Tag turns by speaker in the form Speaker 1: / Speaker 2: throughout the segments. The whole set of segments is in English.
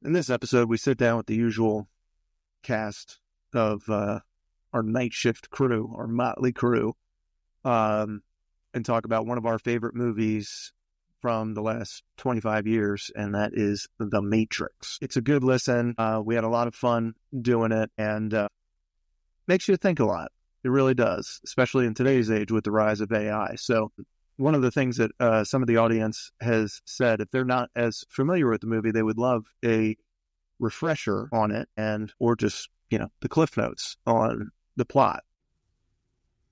Speaker 1: In this episode, we sit down with the usual cast of our Nightshift crew, our motley crew, and talk about one of our favorite movies from the last 25 years, and that is The Matrix. It's a good listen. We had a lot of fun doing it, and makes you think a lot. It really does, especially in today's age with the rise of AI. So one of the things that some of the audience has said, if they're not as familiar with the movie, they would love a refresher on it or just, the cliff notes on the plot.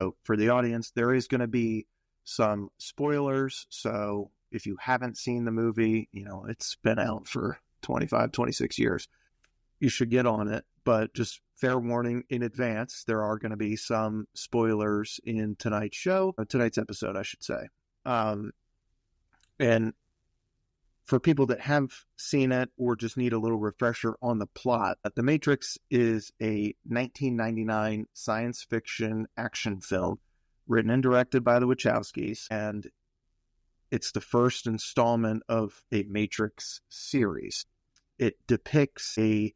Speaker 1: So for the audience, there is going to be some spoilers. So if you haven't seen the movie, it's been out for 25, 26 years, you should get on it. But just fair warning in advance, there are going to be some spoilers in tonight's episode, I should say. And for people that have seen it or just need a little refresher on the plot, The Matrix is a 1999 science fiction action film written and directed by the Wachowskis, and it's the first installment of a Matrix series. It depicts a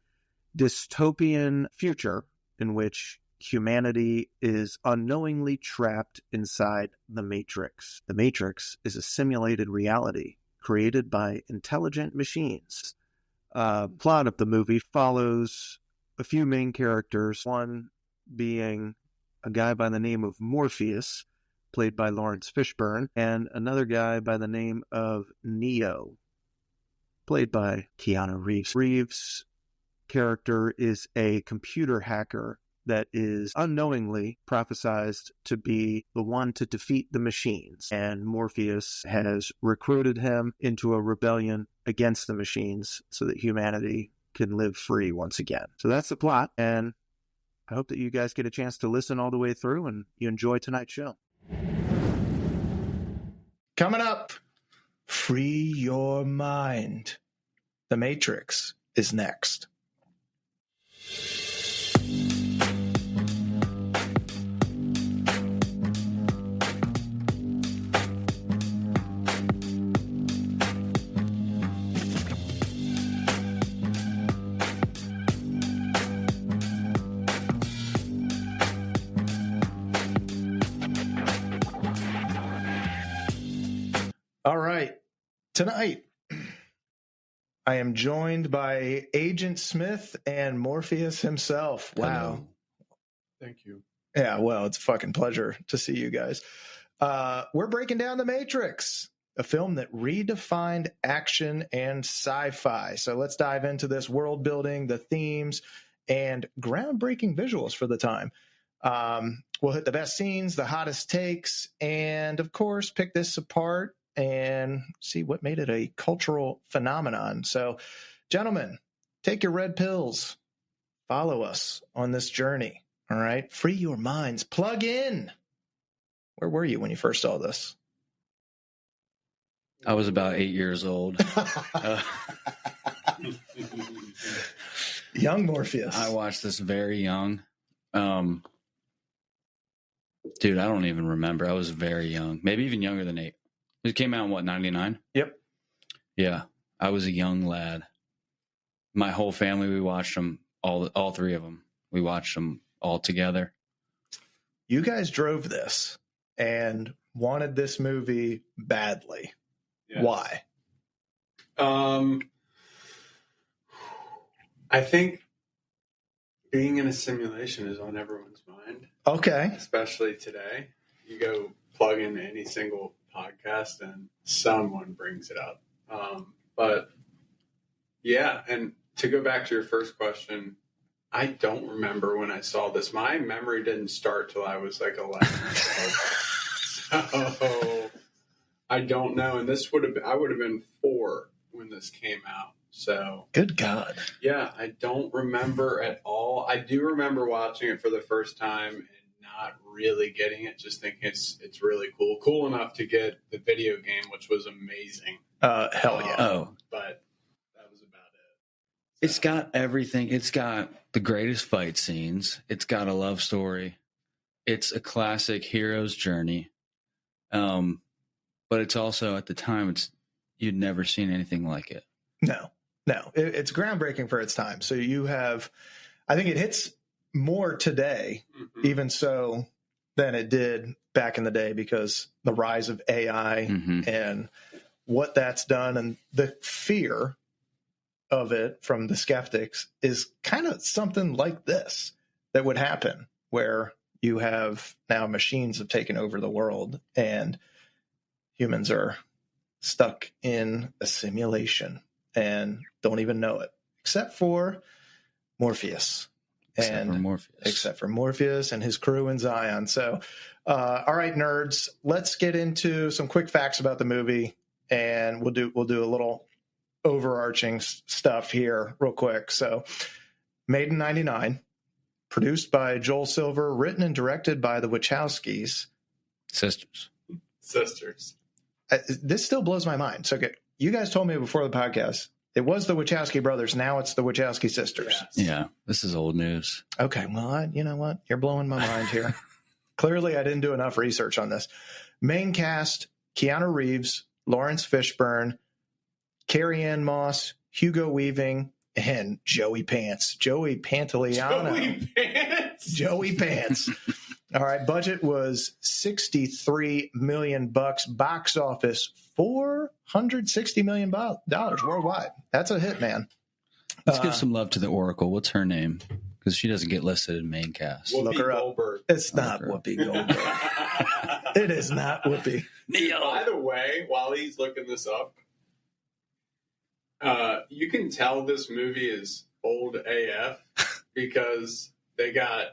Speaker 1: dystopian future in which humanity is unknowingly trapped inside the Matrix. The Matrix is a simulated reality created by intelligent machines. Plot of the movie follows a few main characters, one being a guy by the name of Morpheus, played by Lawrence Fishburne, and another guy by the name of Neo, played by Keanu Reeves. Reeves' character is a computer hacker that is unknowingly prophesized to be the one to defeat the machines. And Morpheus has recruited him into a rebellion against the machines so that humanity can live free once again. So that's the plot, and I hope that you guys get a chance to listen all the way through and you enjoy tonight's show.
Speaker 2: Coming up, free your mind. The Matrix is next. All right. Tonight, I am joined by Agent Smith and Morpheus himself. Wow.
Speaker 3: Hello. Thank you.
Speaker 2: Yeah, well, it's a fucking pleasure to see you guys. We're breaking down The Matrix, a film that redefined action and sci-fi. So let's dive into this world building, the themes, and groundbreaking visuals for the time. We'll hit the best scenes, the hottest takes, and of course, pick this apart and see what made it a cultural phenomenon. So, gentlemen, take your red pills. Follow us on this journey. All right? Free your minds. Plug in. Where were you when you first saw this?
Speaker 3: I was about 8 years old.
Speaker 2: Young Morpheus.
Speaker 3: I watched this very young. Dude, I don't even remember. I was very young. Maybe even younger than 8. It came out in, 99?
Speaker 2: Yep.
Speaker 3: Yeah. I was a young lad. My whole family, we watched them, all three of them. We watched them all together.
Speaker 2: You guys drove this and wanted this movie badly. Yes. Why?
Speaker 4: I think being in a simulation is on everyone's mind.
Speaker 2: Okay.
Speaker 4: Especially today. You go plug into any single podcast and someone brings it up. But yeah, and to go back to your first question, I don't remember when I saw this. My memory didn't start till I was like 11. So I don't know. And I would have been 4 when this came out. So
Speaker 2: good God.
Speaker 4: Yeah, I don't remember at all. I do remember watching it for the first time and not really getting it, just thinking it's really cool enough to get the video game, which was amazing.
Speaker 2: Hell yeah.
Speaker 4: But that was about it. So.
Speaker 3: It's got everything. It's got the greatest fight scenes. It's got a love story. It's a classic hero's journey. But it's also, at the time, you'd never seen anything like it.
Speaker 2: No. No, it's groundbreaking for its time. So you have, I think it hits more today, even so, than it did back in the day, because the rise of AI and what that's done and the fear of it from the skeptics is kind of something like this that would happen, where you have now machines have taken over the world and humans are stuck in a simulation and don't even know it, except for Morpheus. Except for Morpheus and his crew in Zion. So, all right, nerds, let's get into some quick facts about the movie, and we'll do a little overarching stuff here real quick. So, made in 1999, produced by Joel Silver, written and directed by the Wachowskis.
Speaker 3: Sisters.
Speaker 2: This still blows my mind. So, okay, you guys told me before the podcast, it was the Wachowski brothers. Now it's the Wachowski sisters.
Speaker 3: Yes. Yeah, this is old news.
Speaker 2: Okay, well, you know what? You're blowing my mind here. Clearly, I didn't do enough research on this. Main cast, Keanu Reeves, Lawrence Fishburne, Carrie-Anne Moss, Hugo Weaving, and Joey Pants. Joey Pantoliano. Joey Pants. All right, budget was $63 million. Box office, $460 million worldwide. That's a hit, man.
Speaker 3: Let's give some love to the Oracle. What's her name? Because she doesn't get listed in main cast.
Speaker 2: Look her up. It's not Whoopi Goldberg. It is not Whoopi.
Speaker 4: By the way, while he's looking this up, you can tell this movie is old AF because they got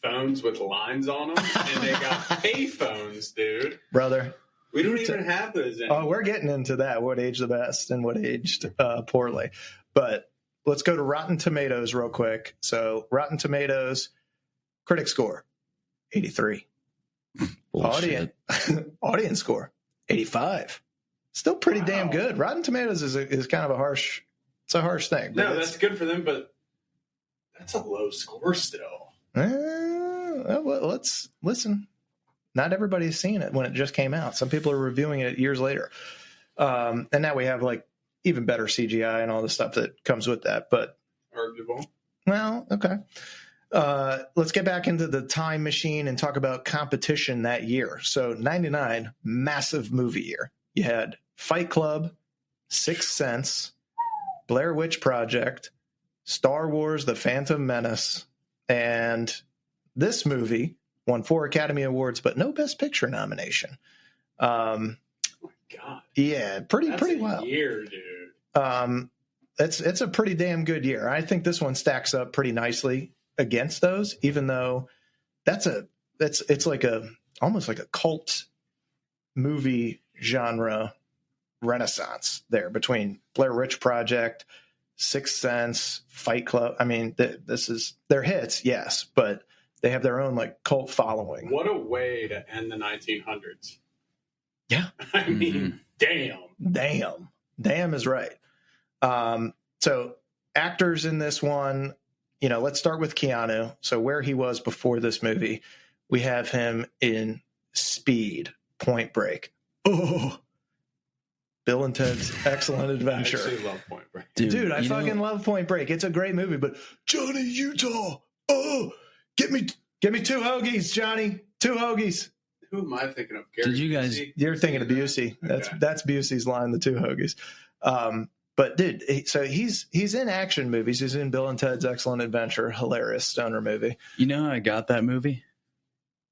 Speaker 4: phones with lines on them, and they got pay phones, dude.
Speaker 2: Brother.
Speaker 4: We don't even have those anymore.
Speaker 2: Oh, we're getting into that. What aged the best and what aged poorly. But let's go to Rotten Tomatoes real quick. So Rotten Tomatoes, critic score, 83. Audience score, 85. Still pretty damn good. Rotten Tomatoes is kind of a harsh thing.
Speaker 4: No, that's good for them, but that's a low score still.
Speaker 2: Well, let's listen. Not everybody's seen it when it just came out. Some people are reviewing it years later. And now we have like even better CGI and all the stuff that comes with that. But
Speaker 4: arguable.
Speaker 2: Well, okay. Let's get back into the time machine and talk about competition that year. So 99, massive movie year. You had Fight Club, Sixth Sense, Blair Witch Project, Star Wars, The Phantom Menace, and this movie won 4 Academy Awards, but no Best Picture nomination.
Speaker 4: Oh my God.
Speaker 2: Yeah, pretty wild
Speaker 4: year, dude.
Speaker 2: It's a pretty damn good year. I think this one stacks up pretty nicely against those, even though it's like almost like a cult movie genre renaissance there between Blair Witch Project, Sixth Sense, Fight Club. I mean, they're hits, yes, but they have their own like cult following.
Speaker 4: What a way to end the 1900s.
Speaker 2: Yeah.
Speaker 4: I mean,
Speaker 2: damn is right. So actors in this one, let's start with Keanu. So where he was before this movie, we have him in Speed, Point Break. Oh, Bill and Ted's Excellent Adventure.
Speaker 4: I actually love Point Break.
Speaker 2: Dude, I fucking love Point Break. It's a great movie, but Johnny Utah. Oh, get me 2 hoagies, Johnny. 2 hoagies.
Speaker 4: Who am I thinking of? Gary
Speaker 3: Did you guys?
Speaker 4: Busey?
Speaker 2: You're thinking of Busey. That's Busey's line, the 2 hoagies. But dude, so he's in action movies. He's in Bill and Ted's Excellent Adventure, hilarious stoner movie.
Speaker 3: You know how I got that movie?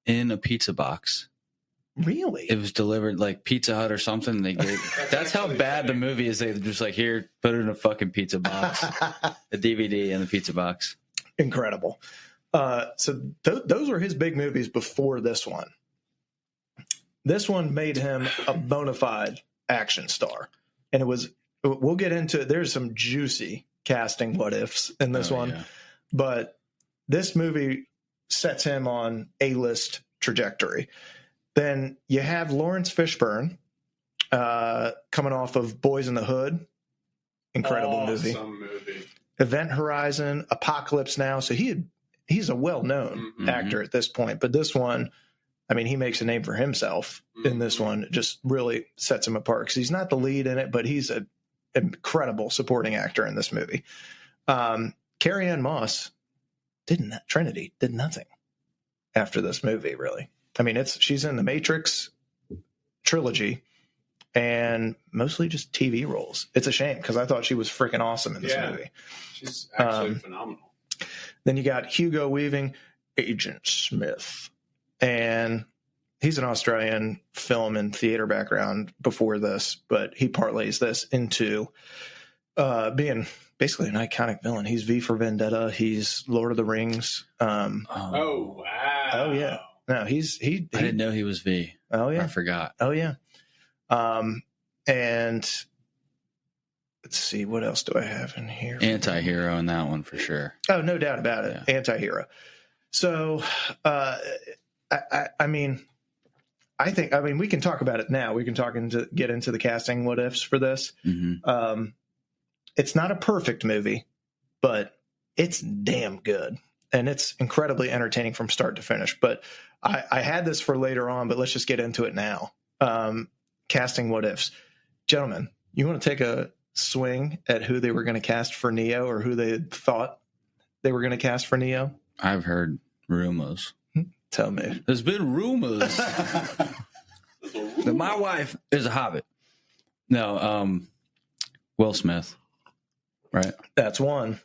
Speaker 3: In a pizza box.
Speaker 2: Really?
Speaker 3: It was delivered like Pizza Hut or something. They gave. That's how bad the movie is. They just like, here, put it in a fucking pizza box, a DVD in the pizza box.
Speaker 2: Incredible. So those were his big movies before this one. This one made him a bona fide action star, and it was. We'll get into it. There's some juicy casting what ifs in this one, yeah. But this movie sets him on A-list trajectory. Then you have Lawrence Fishburne coming off of Boys in the Hood. Incredible movie. Event Horizon, Apocalypse Now. So he's a well-known actor at this point. But this one, I mean, he makes a name for himself in this one. It just really sets him apart because he's not the lead in it, but he's a incredible supporting actor in this movie. Carrie Ann Moss Trinity did nothing after this movie, really. I mean, she's in the Matrix trilogy and mostly just TV roles. It's a shame because I thought she was freaking awesome in this movie.
Speaker 4: She's actually phenomenal.
Speaker 2: Then you got Hugo Weaving, Agent Smith, and he's an Australian film and theater background before this, but he parlays this into being basically an iconic villain. He's V for Vendetta. He's Lord of the Rings.
Speaker 4: Oh wow!
Speaker 2: Oh yeah. No, he.
Speaker 3: I didn't know he was V.
Speaker 2: Oh yeah,
Speaker 3: I forgot.
Speaker 2: Oh yeah. And let's see, what else do I have in here?
Speaker 3: Anti-hero in that one for sure.
Speaker 2: Oh, no doubt about it. Yeah. Anti-hero. So, I mean, we can talk about it now. We can get into the casting what ifs for this.
Speaker 3: Mm-hmm.
Speaker 2: It's not a perfect movie, but it's damn good. And it's incredibly entertaining from start to finish. But I had this for later on, but let's just get into it now. Casting what ifs. Gentlemen, you want to take a swing at who they were going to cast for Neo or who they thought they were going to cast for Neo?
Speaker 3: I've heard rumors.
Speaker 2: Tell me.
Speaker 3: There's been rumors that my wife is a hobbit. No, Will Smith. Right?
Speaker 2: That's one.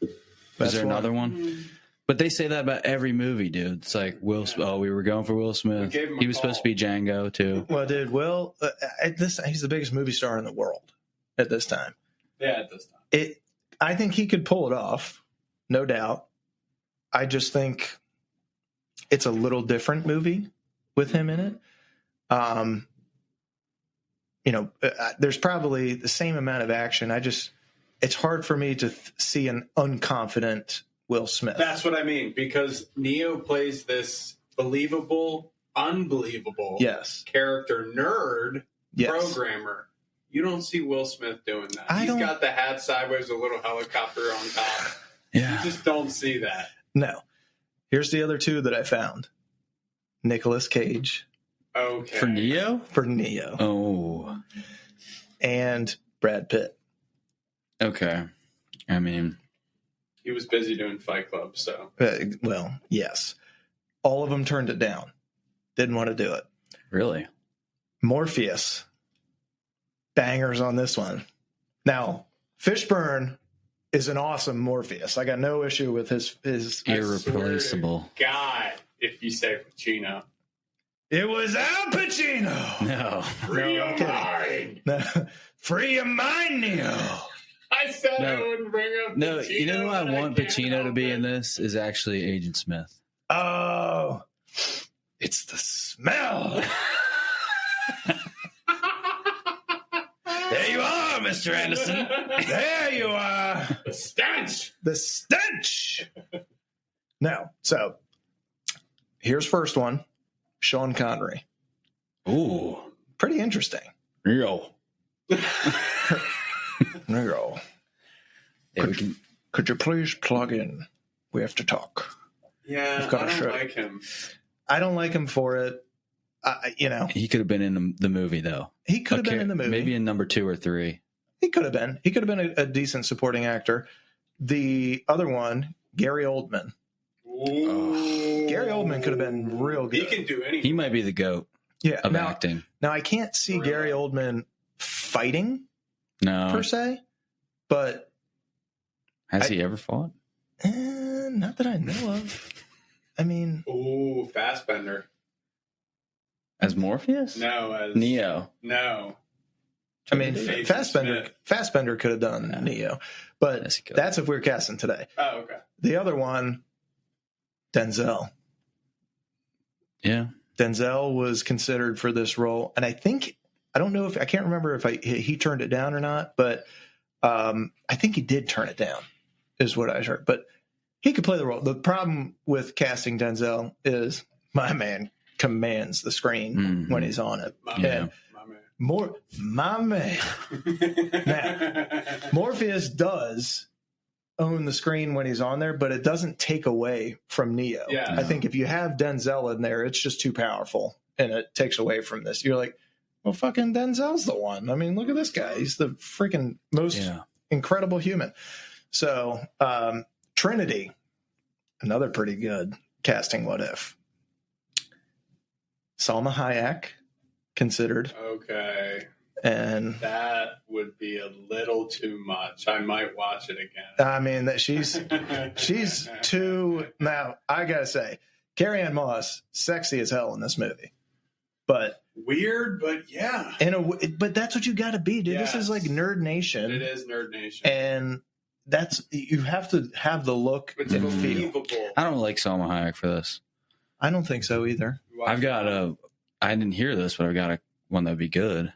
Speaker 3: Is there another one? But they say that about every movie, dude. It's like Will. Oh, we were going for Will Smith. He was supposed to be Django too.
Speaker 2: Well, dude, Will. He's the biggest movie star in the world at this time.
Speaker 4: Yeah, at this time.
Speaker 2: I think he could pull it off, no doubt. I just think it's a little different movie with him in it. There's probably the same amount of action. It's hard for me to see an unconfident Will Smith.
Speaker 4: That's what I mean, because Neo plays this believable, unbelievable character nerd programmer. You don't see Will Smith doing that. He's got the hat sideways, a little helicopter on top.
Speaker 3: Yeah.
Speaker 4: You just don't see that.
Speaker 2: No. Here's the other two that I found. Nicolas Cage.
Speaker 4: Okay.
Speaker 3: For Neo?
Speaker 2: For Neo.
Speaker 3: Oh.
Speaker 2: And Brad Pitt.
Speaker 3: Okay. I mean,
Speaker 4: he was busy doing Fight Club, so.
Speaker 2: Well, yes. All of them turned it down. Didn't want to do it.
Speaker 3: Really?
Speaker 2: Morpheus. Bangers on this one. Now, Fishburne is an awesome Morpheus. I got no issue with his
Speaker 3: irreplaceable.
Speaker 4: God, if you say Pacino.
Speaker 2: It was Al Pacino.
Speaker 3: No.
Speaker 4: Free your mind.
Speaker 2: No. Free your mind, Neo.
Speaker 4: I said I wouldn't bring up Pacino.
Speaker 3: No, you know who I want Pacino to be in this is actually Agent Smith.
Speaker 2: Oh, it's the smell. There you are, Mr. Anderson. There you are.
Speaker 4: The stench.
Speaker 2: The stench. Now, so here's first one. Sean Connery.
Speaker 3: Ooh.
Speaker 2: Pretty interesting.
Speaker 3: Real.
Speaker 2: Nero. Could you please plug in? We have to talk.
Speaker 4: Yeah, I don't like him.
Speaker 2: I don't like him for it.
Speaker 3: He could have been in the movie, though.
Speaker 2: He could have been in the movie.
Speaker 3: Maybe in number 2 or 3.
Speaker 2: He could have been. He could have been a decent supporting actor. The other one, Gary Oldman.
Speaker 4: Ooh.
Speaker 2: Gary Oldman could have been real good.
Speaker 4: He can do anything.
Speaker 3: He might be the GOAT of acting.
Speaker 2: Now, I can't see Gary Oldman fighting per se, but...
Speaker 3: Has he ever fought?
Speaker 2: Not that I know of. I mean...
Speaker 4: Ooh, Fassbender.
Speaker 3: As Morpheus?
Speaker 4: No, as...
Speaker 3: Neo.
Speaker 4: No.
Speaker 2: I mean, Fassbender could have done Neo, but that's if we're casting today.
Speaker 4: Oh, okay.
Speaker 2: The other one, Denzel.
Speaker 3: Yeah.
Speaker 2: Denzel was considered for this role, and I can't remember if he turned it down or not, but I think he did turn it down, is what I heard. But he could play the role. The problem with casting Denzel is my man commands the screen when he's on it. My man. Now, Morpheus does own the screen when he's on there, but it doesn't take away from Neo.
Speaker 4: Yeah.
Speaker 2: I think if you have Denzel in there, it's just too powerful, and it takes away from this. You're like, Well, fucking Denzel's the one. I mean, look at this guy. He's the freaking most incredible human. So, Trinity, another pretty good casting what if. Salma Hayek considered.
Speaker 4: Okay.
Speaker 2: And
Speaker 4: that would be a little too much. I might watch it again.
Speaker 2: I mean, that she's too. Now, I gotta say, Carrie-Anne Moss, sexy as hell in this movie, but
Speaker 4: weird. But yeah,
Speaker 2: but that's what you got to be, dude.
Speaker 4: Yes.
Speaker 2: This is like Nerd Nation.
Speaker 4: It is Nerd Nation,
Speaker 2: and you have to have the look
Speaker 4: it's
Speaker 2: and
Speaker 4: believable.
Speaker 2: feel.
Speaker 3: I don't like Salma Hayek for this.
Speaker 2: I don't think so either.
Speaker 3: I've got I didn't hear this, but I've got one that'd be good.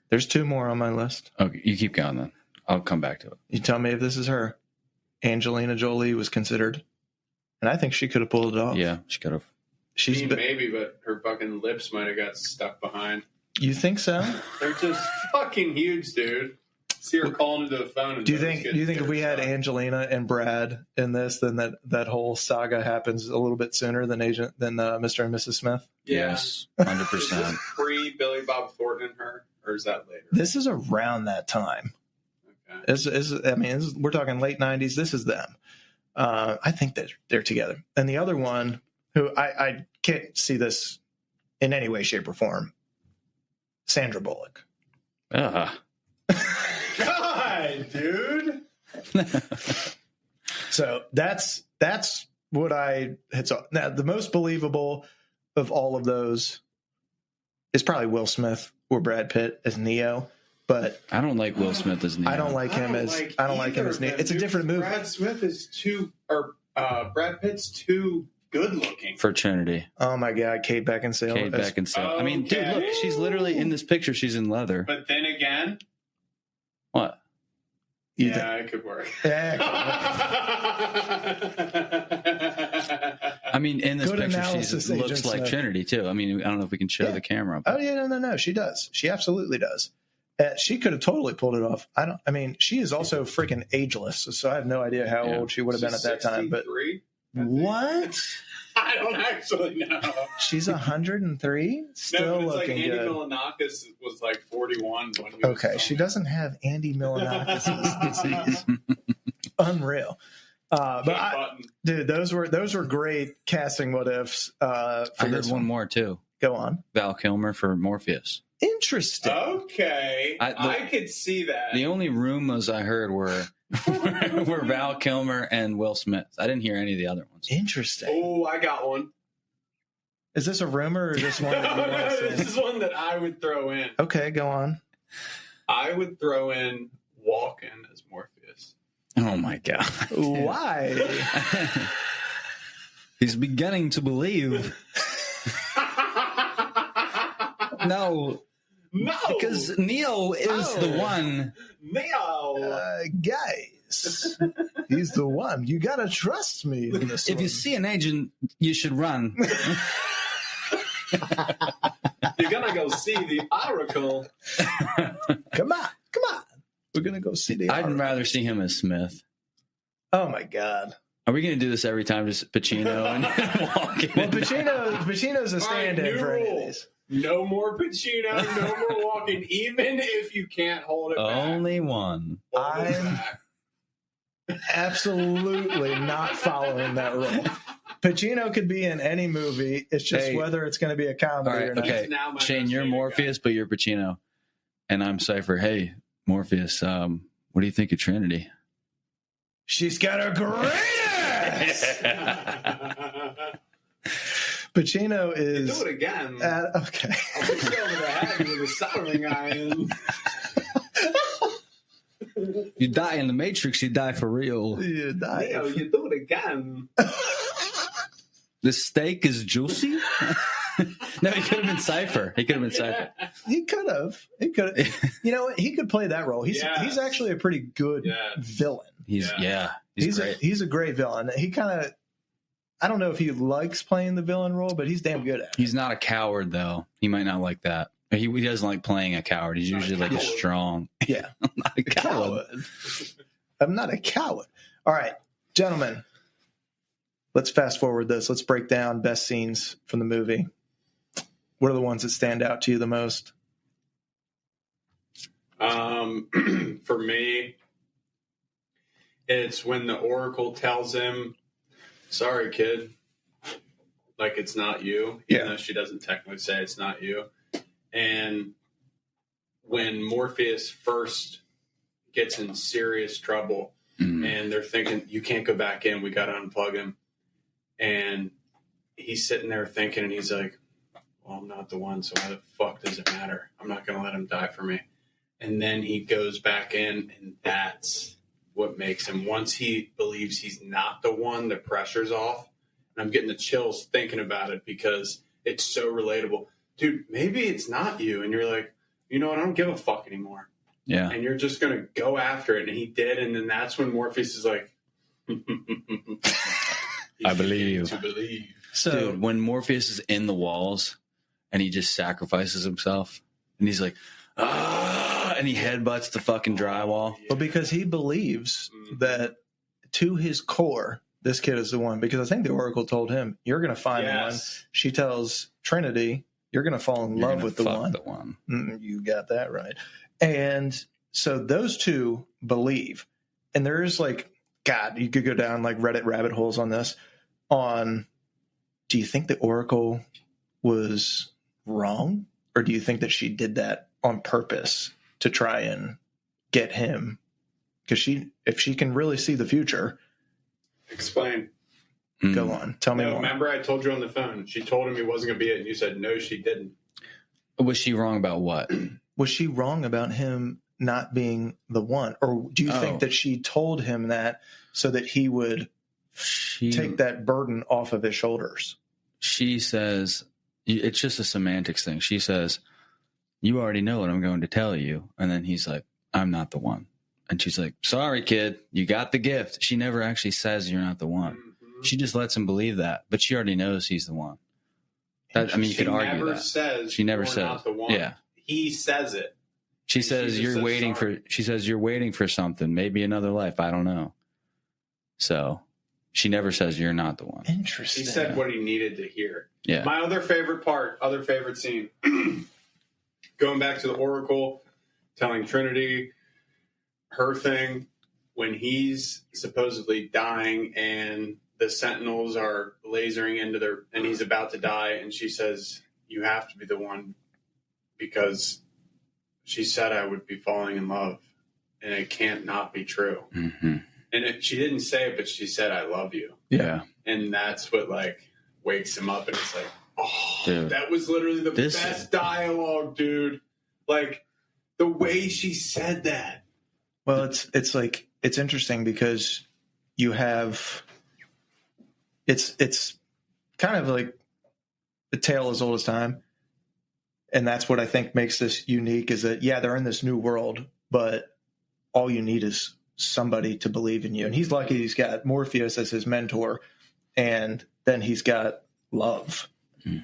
Speaker 2: There's two more on my list.
Speaker 3: Okay, you keep going then. I'll come back to it.
Speaker 2: You tell me if this is her. Angelina Jolie was considered, and I think she could have pulled it off.
Speaker 3: Yeah, she could have.
Speaker 4: Maybe, but her fucking lips might have got stuck behind.
Speaker 2: You think so?
Speaker 4: They're just fucking huge, dude. See her calling into the phone. And
Speaker 2: do you think if we had Angelina and Brad in this, then that whole saga happens a little bit sooner than Mr. and Mrs. Smith?
Speaker 3: Yes, 100%.
Speaker 4: Is this pre Billy Bob Thornton and her, or is that later?
Speaker 2: This is around that time. Okay. We're talking late 90s. This is them. I think that they're together. And the other one, who I can't see this in any way, shape, or form, Sandra Bullock. God, dude. So that's what I had saw. Now, the most believable of all of those is probably Will Smith or Brad Pitt as Neo. But
Speaker 3: I don't like Will Smith as Neo.
Speaker 2: I don't like him as Neo. It's a different movie.
Speaker 4: Brad Pitt's too good looking
Speaker 3: for Trinity.
Speaker 2: Oh my God, Kate Beckinsale.
Speaker 3: I mean, dude, look, she's literally in this picture. She's in leather.
Speaker 4: But then again,
Speaker 3: what?
Speaker 4: It could work.
Speaker 3: I mean, in this
Speaker 2: good
Speaker 3: picture, she looks like Trinity too. I mean, I don't know if we can show the camera.
Speaker 2: But. Oh yeah, no, she does. She absolutely does. She could have totally pulled it off. She is also freaking ageless, so I have no idea how old she would have been at that time. But what?
Speaker 4: I don't actually know.
Speaker 2: She's 103, still looking
Speaker 4: Andy
Speaker 2: good.
Speaker 4: Milonakis was like 41 when he
Speaker 2: was she doesn't have Andy Milonakis' disease. Unreal. Dude, those were great casting what ifs.
Speaker 3: I heard one more too.
Speaker 2: Go on.
Speaker 3: Val Kilmer for Morpheus.
Speaker 2: Interesting.
Speaker 4: Okay, I could see that.
Speaker 3: The only rumors I heard were Val Kilmer and Will Smith. I didn't hear any of the other ones.
Speaker 2: Interesting.
Speaker 4: Oh, I got one.
Speaker 2: Is this a rumor or is this one that you want to say?
Speaker 4: This is one that I would throw in.
Speaker 2: Okay, go on.
Speaker 4: I would throw in Walken as Morpheus.
Speaker 3: Oh my God.
Speaker 2: Why?
Speaker 3: He's beginning to believe. No, because Neo is the one.
Speaker 4: Neo,
Speaker 2: guys, he's the one. You gotta trust me in this.
Speaker 3: If you see an agent, you should run.
Speaker 4: You're gonna go see the Oracle.
Speaker 2: Come on. We're gonna go see the Oracle.
Speaker 3: I'd rather see him as Smith.
Speaker 2: Oh my God.
Speaker 3: Are we going to do this every time? Just Pacino and Walken?
Speaker 2: Well, Pacino's a stand-in for any of these.
Speaker 4: No more Pacino, no more Walken, even if you can't hold it back.
Speaker 3: Only one.
Speaker 2: I'm absolutely not following that rule. Pacino could be in any movie. It's just whether it's going to be a comedy or not.
Speaker 3: Okay, Shane, you're Morpheus, but you're Pacino. And I'm Cypher. Hey, Morpheus, what do you think of Trinity?
Speaker 2: She's got a great ass! Pacino is...
Speaker 4: Do it again.
Speaker 2: Okay.
Speaker 4: I'll put you over the head with a soldering iron.
Speaker 3: You die in the Matrix, you die for real.
Speaker 2: You die.
Speaker 4: Leo, you do it again.
Speaker 3: The steak is juicy? No, he could have been Cypher. He could have.
Speaker 2: You know what? He could play that role. He's actually a pretty good villain.
Speaker 3: He's great.
Speaker 2: He's a great villain. He kind of, I don't know if he likes playing the villain role, but he's damn good at it.
Speaker 3: He's not a coward, though. He might not like that. He doesn't like playing a coward. He's usually like a strong.
Speaker 2: Yeah.
Speaker 3: I'm not a coward.
Speaker 2: I'm not a coward. All right, gentlemen, let's fast forward this. Let's break down best scenes from the movie. What are the ones that stand out to you the most?
Speaker 4: For me, it's when the Oracle tells him, "Sorry, kid," like it's not you, even though she doesn't technically say it's not you. And when Morpheus first gets in serious trouble, and they're thinking, "You can't go back in. We got to unplug him," and he's sitting there thinking, and he's like, "Well, I'm not the one, so why the fuck does it matter? I'm not going to let him die for me." And then he goes back in, and that's what makes him. Once he believes he's not the one, the pressure's off. And I'm getting the chills thinking about it because it's so relatable. Dude, maybe it's not you. And you're like, you know what? I don't give a fuck anymore.
Speaker 3: Yeah.
Speaker 4: And you're just going to go after it. And he did. And then that's when Morpheus is like,
Speaker 3: I believe.
Speaker 4: To believe.
Speaker 3: So, dude, when Morpheus is in the walls and he just sacrifices himself and he's like, and he headbutts the fucking drywall.
Speaker 2: Well, because he believes that to his core, this kid is the one. Because I think the Oracle told him, "You're going to find the one." She tells Trinity, "You're going to fall in love with the one." You got that right. And so those two believe. And there's like, God, you could go down like Reddit rabbit holes on this. Do you think the Oracle was wrong? Or do you think that she did that on purpose to try and get him? Because if she can really see the future.
Speaker 4: Explain.
Speaker 2: Go on. Tell me more.
Speaker 4: Remember I told you on the phone, she told him he wasn't going to be it, and you said, no, she didn't.
Speaker 3: Was she wrong about what?
Speaker 2: Was she wrong about him not being the one? Or do you think that she told him that so that he would take that burden off of his shoulders?
Speaker 3: She says, it's just a semantics thing. She says, "You already know what I'm going to tell you." And then he's like, "I'm not the one." And she's like, "Sorry, kid, you got the gift." She never actually says you're not the one. Mm-hmm. She just lets him believe that, but she already knows he's the one. You could argue that. She never says
Speaker 4: not the one.
Speaker 3: Yeah.
Speaker 4: He says it.
Speaker 3: She says you're waiting for something, maybe another life. I don't know. So she never says you're not the one.
Speaker 2: Interesting.
Speaker 4: He said what he needed to hear.
Speaker 3: Yeah.
Speaker 4: My other favorite scene, going back to the Oracle, telling Trinity her thing when he's supposedly dying and the Sentinels are lasering into and he's about to die. And she says, "You have to be the one because she said I would be falling in love and it can't not be true."
Speaker 3: Mm-hmm.
Speaker 4: And she didn't say it, but she said, "I love you."
Speaker 3: Yeah.
Speaker 4: And that's what wakes him up. And it's like, oh,
Speaker 3: dude,
Speaker 4: that was literally the best dialogue, dude. Like the way she said that.
Speaker 2: Well, it's interesting because you have, it's kind of like the tale as old as time. And that's what I think makes this unique is that, they're in this new world, but all you need is somebody to believe in you. And he's lucky he's got Morpheus as his mentor, and then he's got love,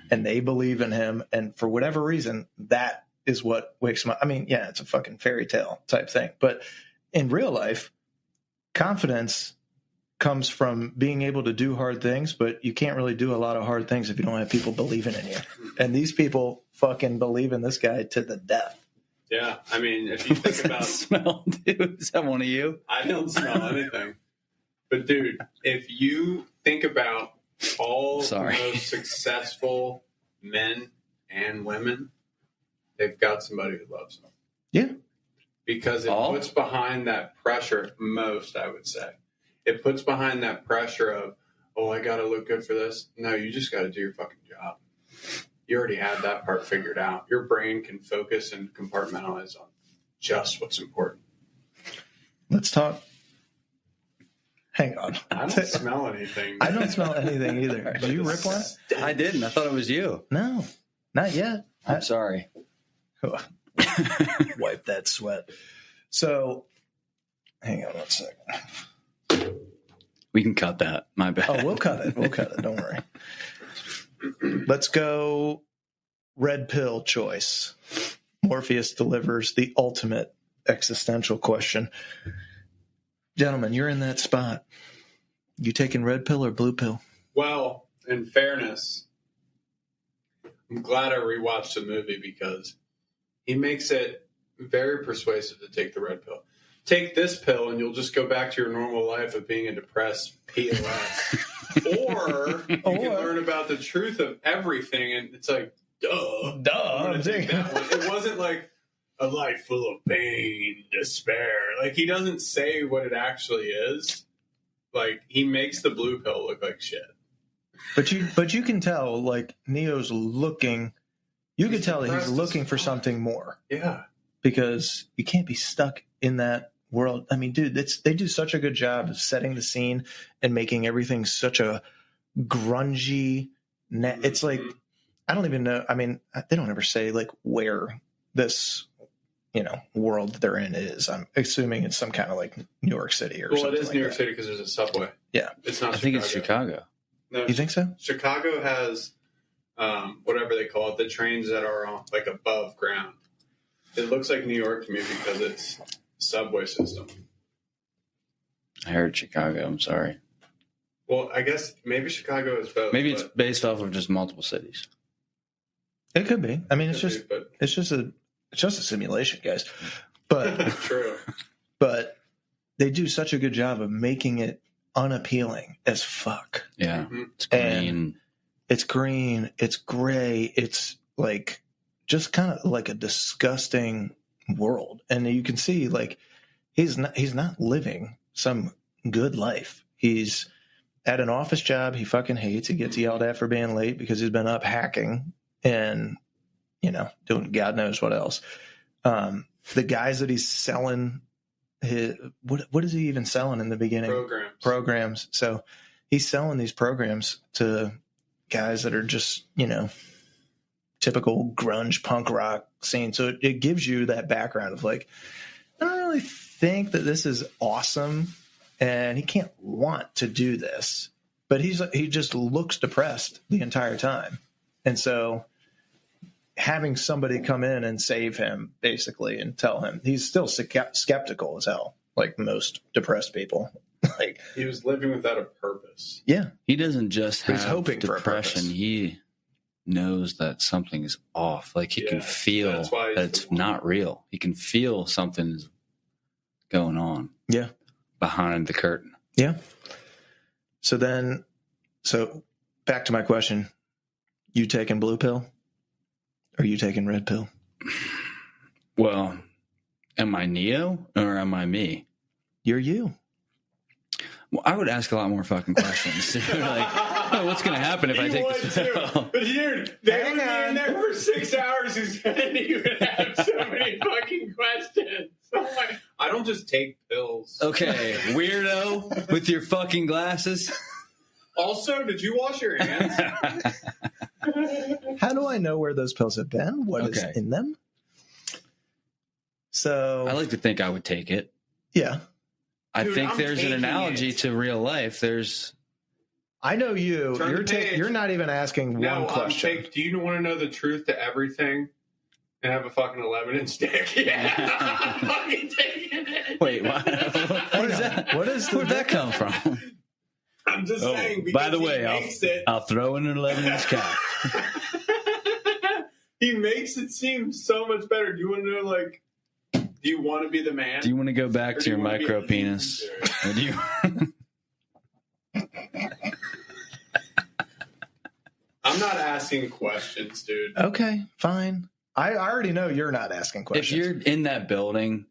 Speaker 2: and they believe in him. And for whatever reason, that is what wakes him up. I mean, it's a fucking fairy tale type thing. But in real life, confidence comes from being able to do hard things, but you can't really do a lot of hard things if you don't have people believing in you. And these people fucking believe in this guy to the death.
Speaker 4: Yeah, I mean, if you think about
Speaker 3: smell, dude, is that one of you?
Speaker 4: I don't smell anything. But dude, if you think about all the most successful men and women, they've got somebody who loves them.
Speaker 2: Yeah.
Speaker 4: Because it puts behind that pressure, I would say. It puts behind that pressure of, oh, I got to look good for this. No, you just got to do your fucking job. You already had that part figured out. Your brain can focus and compartmentalize on just what's important.
Speaker 2: Let's talk. Hang on.
Speaker 4: I don't smell anything.
Speaker 2: I don't smell anything either. Did you rip one?
Speaker 3: I didn't. I thought it was you.
Speaker 2: No, not yet.
Speaker 3: I'm sorry.
Speaker 2: Wipe that sweat. So, hang on 1 second.
Speaker 3: We can cut that. My bad.
Speaker 2: Oh, we'll cut it. Don't worry. Let's go red pill choice. Morpheus delivers the ultimate existential question. Gentlemen, you're in that spot. You taking red pill or blue pill?
Speaker 4: Well, in fairness, I'm glad I rewatched the movie because he makes it very persuasive to take the red pill. Take this pill and you'll just go back to your normal life of being a depressed POS. Or you can learn about the truth of everything, and it's like, duh. I'm gonna take that one. It wasn't like a life full of pain, despair. Like, he doesn't say what it actually is. Like, he makes the blue pill look like shit.
Speaker 2: But you can tell, like, Neo's looking. You could tell that he's looking for something more.
Speaker 4: Yeah.
Speaker 2: Because you can't be stuck in that world. I mean, dude, they do such a good job of setting the scene and making everything such a grungy. It's like, I don't even know. I mean, they don't ever say like where this, world that they're in is. I'm assuming it's some kind of like New York City or something.
Speaker 4: Well, it is
Speaker 2: like
Speaker 4: New York
Speaker 2: that.
Speaker 4: City because there's a subway.
Speaker 2: Yeah.
Speaker 4: It's not
Speaker 3: I think it's Chicago.
Speaker 4: No,
Speaker 2: You think so?
Speaker 4: Chicago has whatever they call it, the trains that are on, like, above ground. It looks like New York to me because it's subway system.
Speaker 3: I heard Chicago. I'm sorry.
Speaker 4: Well, I guess maybe Chicago is both.
Speaker 3: Maybe it's based off of just multiple cities.
Speaker 2: It could be. I mean, it's just a simulation, guys. But
Speaker 4: true.
Speaker 2: But they do such a good job of making it unappealing as fuck.
Speaker 3: Yeah.
Speaker 4: Mm-hmm.
Speaker 3: It's green.
Speaker 2: And it's green. It's gray. It's like just kind of like a disgusting world. And you can see like he's not living some good life. He's at an office job he fucking hates. He gets yelled at for being late because he's been up hacking and, doing God knows what else. The guys that he's selling what is he even selling in the beginning? Programs. So he's selling these programs to guys that are just, typical grunge punk rock scene. So it gives you that background of like, I don't really think that this is awesome and he can't want to do this, but he just looks depressed the entire time. And so having somebody come in and save him basically and tell him he's still skeptical as hell, like most depressed people. Like
Speaker 4: he was living without a purpose.
Speaker 2: Yeah.
Speaker 3: He doesn't just have
Speaker 2: hoping for a
Speaker 3: depression.
Speaker 2: purpose.
Speaker 3: He knows that something is off. Like he can feel that it's not real. He can feel something's going on.
Speaker 2: Yeah.
Speaker 3: Behind the curtain.
Speaker 2: Yeah. So back to my question. You taking blue pill? Or are you taking red pill?
Speaker 3: Well, am I Neo or am I me?
Speaker 2: You're you.
Speaker 3: Well, I would ask a lot more fucking questions. Like, oh, what's going to happen if I take this pill?
Speaker 4: But dude, they would be in there for 6 hours and you would have so many fucking questions. I don't just take pills.
Speaker 3: Okay, weirdo with your fucking glasses.
Speaker 4: Also, did you wash your hands?
Speaker 2: How do I know where those pills have been? What is in them? So
Speaker 3: I like to think I would take it.
Speaker 2: Yeah.
Speaker 3: I think there's an analogy to real life.
Speaker 2: I know you. You're not even asking one question.
Speaker 4: Do you want to know the truth to everything and have a fucking 11-inch dick? Yeah. I'm fucking taking it.
Speaker 3: Wait, what is that? Where'd that come from?
Speaker 4: I'm just saying.
Speaker 3: By the way, I'll throw in an 11-inch cock.
Speaker 4: He makes it seem so much better. Do you want to know, like, do you want to be the man?
Speaker 3: Do you want to go back to your micro penis? Or do you?
Speaker 4: I'm not asking questions, dude.
Speaker 2: Okay, fine. I already know you're not asking questions.
Speaker 3: If you're in that building,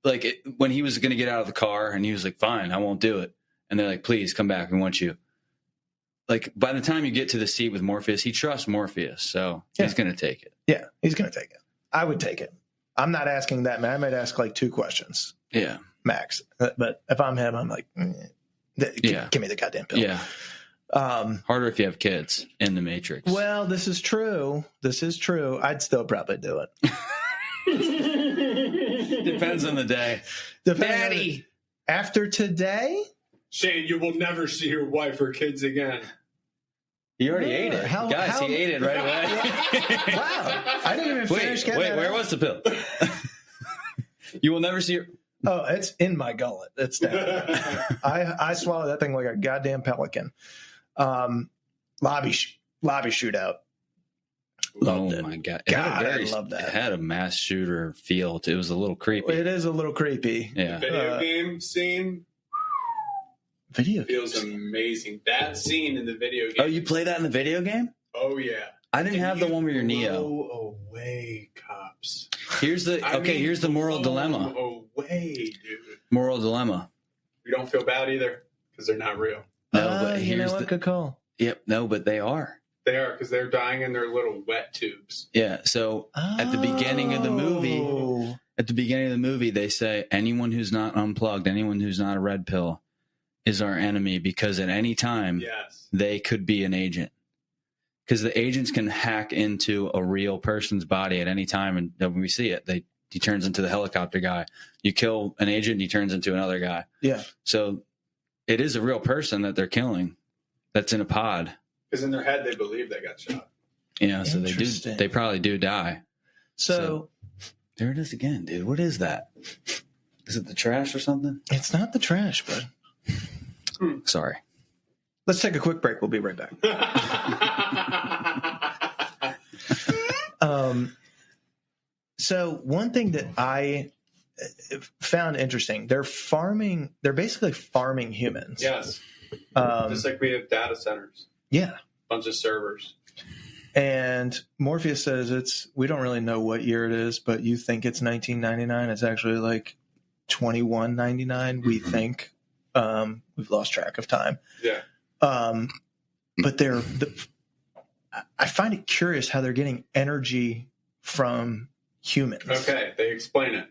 Speaker 3: like when he was going to get out of the car and he was like, fine, I won't do it. And they're like, please come back. We want you. Like by the time you get to the seat with Morpheus, he trusts Morpheus. So he's going to take it.
Speaker 2: Yeah, he's going to take it. I would take it. I'm not asking that, man. I might ask like 2 questions.
Speaker 3: Yeah.
Speaker 2: Max. But if I'm him, I'm like, give me the goddamn pill.
Speaker 3: Yeah. Harder if you have kids in the Matrix.
Speaker 2: Well, this is true. I'd still probably do
Speaker 3: it. Depends on the day.
Speaker 2: Daddy. After today?
Speaker 4: Shane, you will never see your wife or kids again.
Speaker 3: He already ate it. Guys, he ate it right away.
Speaker 2: Wow. I didn't even finish getting
Speaker 3: Wait, where was the pill? You will never see her.
Speaker 2: Oh, it's in my gullet. It's down. I swallow that thing like a goddamn pelican. Lobby shootout. Loved it.
Speaker 3: My God.
Speaker 2: God, I love that.
Speaker 3: It had a mass shooter feel. It was a little creepy.
Speaker 2: It is a little creepy.
Speaker 3: Yeah.
Speaker 4: The video game scene feels amazing. That scene in the video game.
Speaker 3: Oh, you play that in the video game?
Speaker 4: Oh, yeah.
Speaker 3: I didn't have the one where you're Neo.
Speaker 4: Blow away, cops.
Speaker 3: Here's the moral dilemma.
Speaker 4: Away, dude.
Speaker 3: Moral dilemma.
Speaker 4: You don't feel bad either because they're not real.
Speaker 3: No, but
Speaker 2: you know
Speaker 3: here's
Speaker 2: what? Good call.
Speaker 3: Yep. No, but they are.
Speaker 4: They are, because they're dying in their little wet tubes.
Speaker 3: Yeah. So at the beginning of the movie, they say anyone who's not unplugged, anyone who's not a red pill, is our enemy, because at any time they could be an agent. Because the agents can hack into a real person's body at any time, and when we see it, he turns into the helicopter guy. You kill an agent, he turns into another guy.
Speaker 2: Yeah.
Speaker 3: So it is a real person that they're killing that's in a pod.
Speaker 4: Because in their head, they believe they got shot.
Speaker 3: Yeah, so they probably do die.
Speaker 2: So
Speaker 3: there it is again, dude. What is that? Is it the trash or something?
Speaker 2: It's not the trash, bud.
Speaker 3: Sorry.
Speaker 2: Let's take a quick break. We'll be right back. So one thing that I found interesting, they're basically farming humans.
Speaker 4: Yes. Just like we have data centers.
Speaker 2: Yeah.
Speaker 4: Bunch of servers.
Speaker 2: And Morpheus says we don't really know what year it is, but you think it's 1999. It's actually like 2199. We think. We've lost track of time.
Speaker 4: Yeah.
Speaker 2: But I find it curious how they're getting energy from humans.
Speaker 4: Okay, they explain it.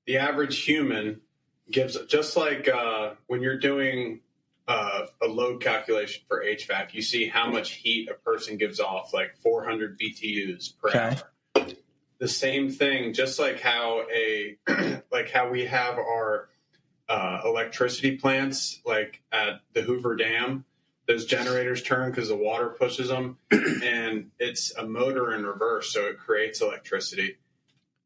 Speaker 4: The average human gives, just like when you're doing a load calculation for HVAC, you see how much heat a person gives off, like 400 BTUs per hour. The same thing, just like how we have our electricity plants, like at the Hoover Dam. Those generators turn because the water pushes them, and it's a motor in reverse, so it creates electricity.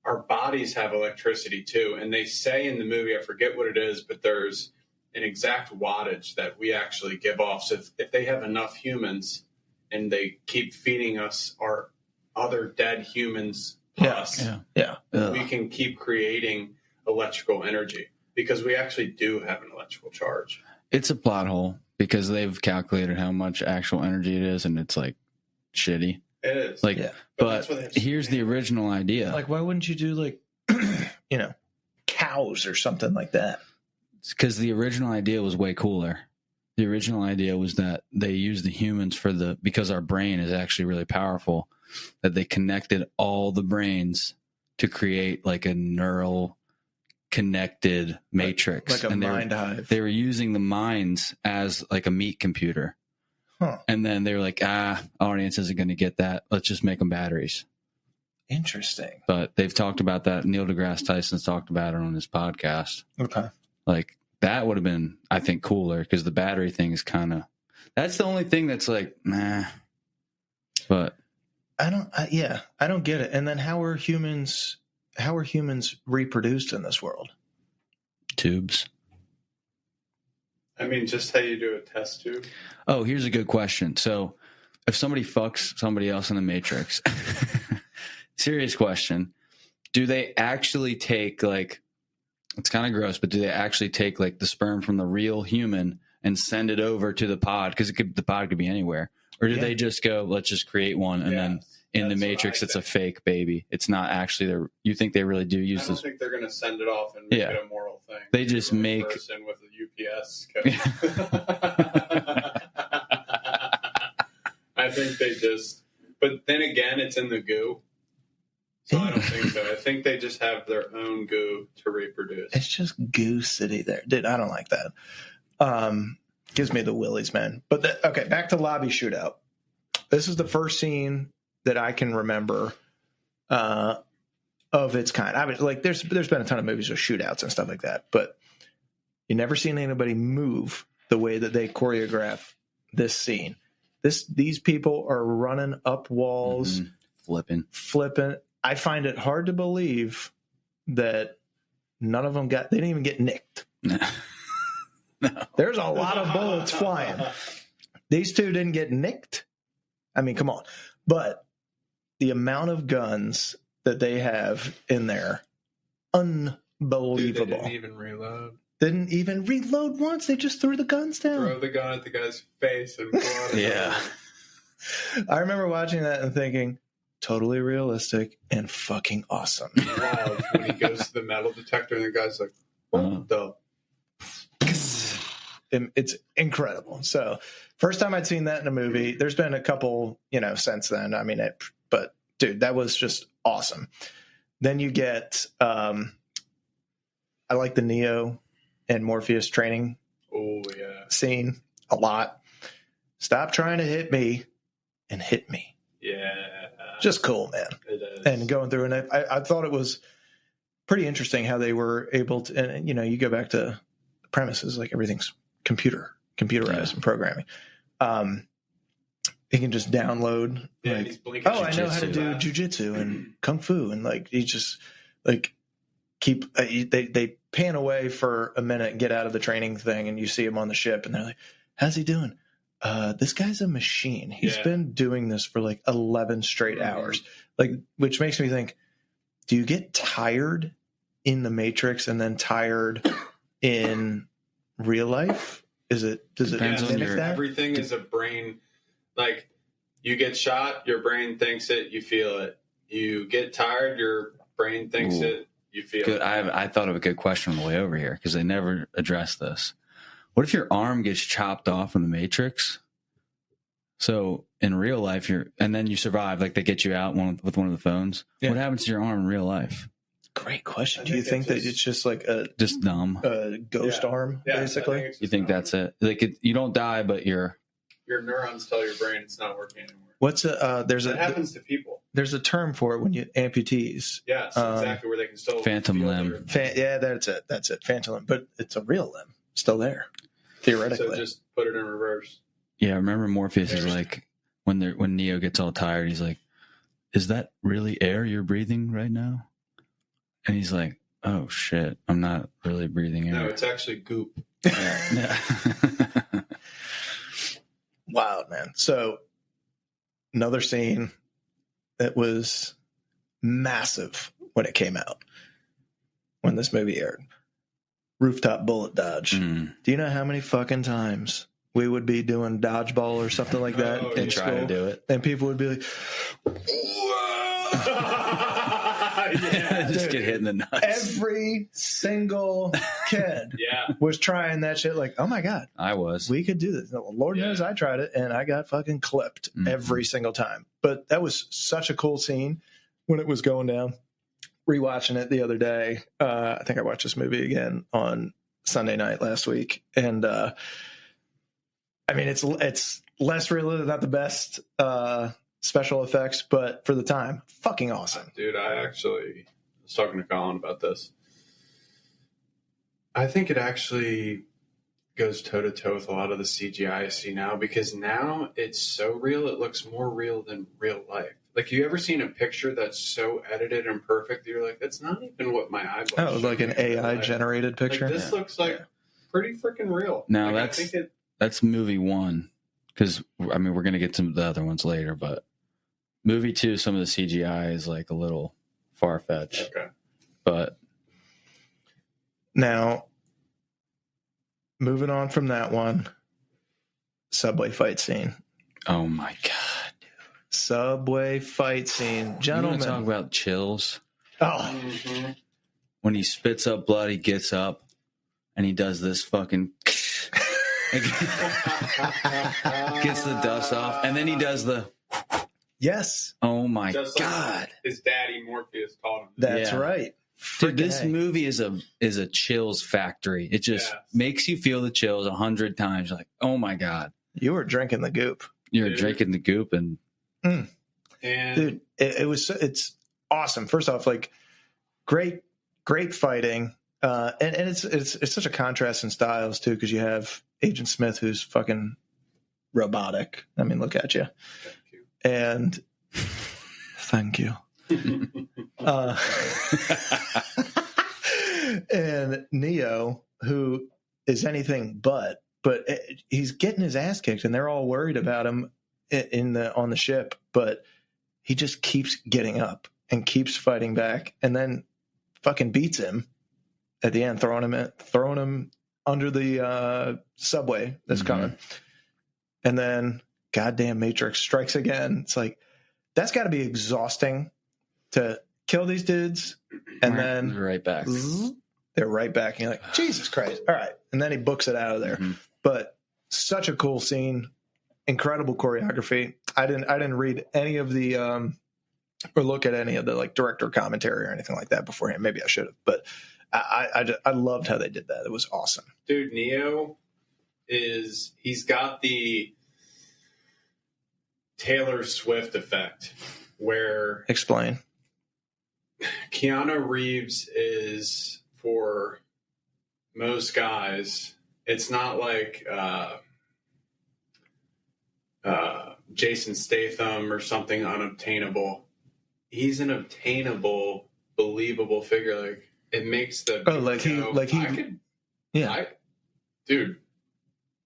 Speaker 4: Our bodies have electricity too, and they say in the movie, I forget what it is, but there's an exact wattage that we actually give off. So if they have enough humans and they keep feeding us our other dead humans plus, we can keep creating electrical energy, because we actually do have an electrical charge.
Speaker 3: It's a plot hole, because they've calculated how much actual energy it is, and it's like shitty.
Speaker 4: It is.
Speaker 3: Like, but here's the original idea.
Speaker 2: Like, why wouldn't you do like, cows or something like that?
Speaker 3: It's because the original idea was way cooler. The original idea was that they use the humans because our brain is actually really powerful, that they connected all the brains to create like a neural connected matrix,
Speaker 2: like a mind hive.
Speaker 3: They were using the minds as like a meat computer. And then they were like, audience isn't going to get that. Let's just make them batteries.
Speaker 2: Interesting.
Speaker 3: But they've talked about that. Neil deGrasse Tyson's talked about it on his podcast.
Speaker 2: Okay.
Speaker 3: Like, that would have been, I think, cooler, because the battery thing is that's the only thing that's like, nah. But
Speaker 2: I don't get it. And then how are humans reproduced in this world?
Speaker 3: Tubes.
Speaker 4: I mean, just how you do a test tube.
Speaker 3: Oh, here's a good question. So if somebody fucks somebody else in the Matrix, serious question, do they actually take, like, it's kind of gross, but do they actually take like the sperm from the real human and send it over to the pod? Because the pod could be anywhere. Or do they just go, let's just create one, and then in the Matrix it's a fake baby? It's not actually you think they really do use this?
Speaker 4: I don't think they're going to send it off and make it a moral thing.
Speaker 3: They just make
Speaker 4: person with a UPS code. I think they just, but then again, it's in the goo. So I don't think so. I think they just have their own goo to reproduce.
Speaker 2: It's just goo city there. Dude, I don't like that. Gives me the willies, man. But okay, back to lobby shootout. This is the first scene that I can remember of its kind. I mean, like, there's been a ton of movies with shootouts and stuff like that, but you never seen anybody move the way that they choreograph this scene. These people are running up walls,
Speaker 3: flipping.
Speaker 2: I find it hard to believe that none of them they didn't even get nicked.
Speaker 3: No.
Speaker 2: There's a lot of bullets flying. These two didn't get nicked. I mean, come on. But the amount of guns that they have in there, unbelievable.
Speaker 4: Dude, they didn't even reload.
Speaker 2: Didn't even reload once. They just threw the guns down.
Speaker 4: Throw the gun at the guy's face and blow it.
Speaker 3: Yeah.
Speaker 2: I remember watching that and thinking, totally realistic and fucking awesome.
Speaker 4: Wow, when he goes to the metal detector and the guy's like, what the?
Speaker 2: It's incredible. So first time I'd seen that in a movie. There's been a couple, since then. I mean, but dude, that was just awesome. Then you get, I like the Neo and Morpheus training scene a lot. Stop trying to hit me and hit me.
Speaker 4: Yeah.
Speaker 2: Just cool, man.
Speaker 4: It is.
Speaker 2: And going through, and I thought it was pretty interesting how they were able to, and you go back to the premises, like everything's computerized and programming. He can just download.
Speaker 4: Yeah,
Speaker 2: like,
Speaker 4: he's blinking.
Speaker 2: I know how to do jujitsu and kung fu, and like he just like keep. They pan away for a minute and get out of the training thing, and you see him on the ship, and they're like, "How's he doing?" This guy's a machine. He's been doing this for like 11 straight hours. Like, which makes me think, do you get tired in the Matrix and then tired in real life? Does it mimic that?
Speaker 4: Everything is a brain. Like, you get shot, your brain thinks it, you feel it. You get tired, your brain thinks it, you feel it.
Speaker 3: I thought of a good question on the way over here because they never addressed this. What if your arm gets chopped off in the Matrix? So in real life, and then you survive, like they get you out with one of the phones. Yeah. What happens to your arm in real life?
Speaker 2: Great question. Do you think that it's just like
Speaker 3: just numb,
Speaker 2: a ghost arm, basically?
Speaker 3: You think that's it? Like you don't die, but your
Speaker 4: neurons tell your brain it's not working anymore.
Speaker 2: That
Speaker 4: happens to people.
Speaker 2: There's a term for it when you amputees.
Speaker 4: Yes, exactly, where they can still
Speaker 3: phantom limb.
Speaker 2: That's it. Phantom limb, but it's a real limb still there, theoretically.
Speaker 4: So just put it in reverse.
Speaker 3: Yeah, remember Morpheus is like when Neo gets all tired, he's like, "Is that really air you're breathing right now?" And he's like, "Oh shit, I'm not really breathing air.
Speaker 4: No, it's actually goop."
Speaker 3: Yeah.
Speaker 2: Wow, man. So another scene that was massive when it came out, when this movie aired. Rooftop bullet dodge. Do you know how many fucking times we would be doing dodgeball or something like that in
Speaker 3: try to do it,
Speaker 2: and people would be like,
Speaker 3: just get hit in the nuts.
Speaker 2: Every single kid was trying that shit. Like, oh my God, we could do this. Lord knows I tried it and I got fucking clipped every single time. But that was such a cool scene when it was going down. Rewatching it the other day, I think I watched this movie again on Sunday night last week, and I mean it's less realistic, not the best special effects, but for the time, fucking awesome.
Speaker 4: Dude, I actually was talking to Colin about this. I think it actually goes toe to toe with a lot of the CGI I see now, because now it's so real, it looks more real than real life. Like, you ever seen a picture that's so edited and perfect that you're like, that's not even what my eyeballs
Speaker 2: Oh, like an AI generated picture?
Speaker 4: Like, this looks like pretty freaking real.
Speaker 3: Now,
Speaker 4: like,
Speaker 3: that's movie one, because, I mean, we're going to get to the other ones later, but movie two, some of the CGI is like a little far-fetched.
Speaker 4: Okay.
Speaker 3: But
Speaker 2: now, moving on from that one, subway fight scene.
Speaker 3: Oh my God.
Speaker 2: Subway fight scene. Gentlemen.
Speaker 3: You want to talk about chills?
Speaker 2: Oh.
Speaker 3: When he spits up blood, he gets up and he does this fucking gets the dust off, and then he does the
Speaker 2: yes.
Speaker 3: Oh my
Speaker 4: just
Speaker 3: God.
Speaker 4: Like his daddy Morpheus taught him.
Speaker 2: That's right.
Speaker 3: Dude, this movie is a chills factory. It just makes you feel the chills 100 times. You're like, oh my God.
Speaker 2: You were drinking the goop.
Speaker 3: You're drinking the goop and
Speaker 2: dude, it's awesome. First off, like great fighting. And it's such a contrast in styles too, because you have Agent Smith, who's fucking robotic. I mean, look at you. And thank you. And Neo, who is anything but he's getting his ass kicked, and they're all worried about him on the ship. But he just keeps getting up and keeps fighting back, and then fucking beats him at the end, throwing him under the subway that's coming. And then goddamn Matrix strikes again. It's like, that's got to be exhausting to kill these dudes, and then
Speaker 3: right back.
Speaker 2: They're right back. And you're like, Jesus Christ. All right. And then he books it out of there. But such a cool scene. Incredible choreography. I didn't read any of the or look at any of the like director commentary or anything like that beforehand. Maybe I should have, but I loved how they did that. It was awesome.
Speaker 4: Dude, Neo he's got the Taylor Swift effect where
Speaker 2: Explain.
Speaker 4: Keanu Reeves is, for most guys, it's not like Jason Statham or something unobtainable. He's an obtainable, believable figure. Like, it makes the dude,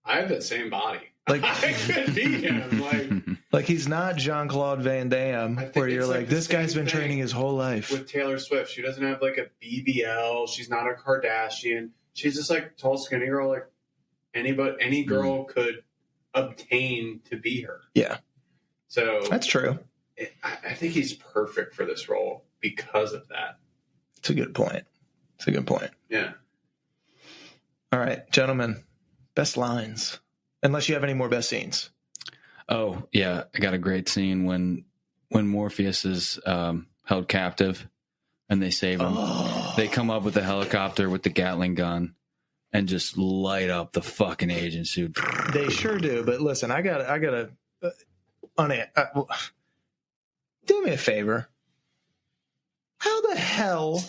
Speaker 4: I have that same body.
Speaker 2: Like,
Speaker 4: I could be him.
Speaker 2: Like he's not Jean-Claude Van Damme, where you're like this guy's been training his whole life.
Speaker 4: With Taylor Swift, she doesn't have like a BBL. She's not a Kardashian. She's just like tall, skinny girl. Like any girl could obtain to be her.
Speaker 2: Yeah.
Speaker 4: So
Speaker 2: that's true.
Speaker 4: I think he's perfect for this role because of that.
Speaker 2: It's a good point.
Speaker 4: Yeah.
Speaker 2: All right, gentlemen, best lines. Unless you have any more best scenes.
Speaker 3: Oh, yeah. I got a great scene when Morpheus is held captive and they save him.
Speaker 2: Oh.
Speaker 3: They come up with the helicopter with the Gatling gun and just light up the fucking agents, dude.
Speaker 2: They sure do. But listen, I gotta do me a favor. How the hell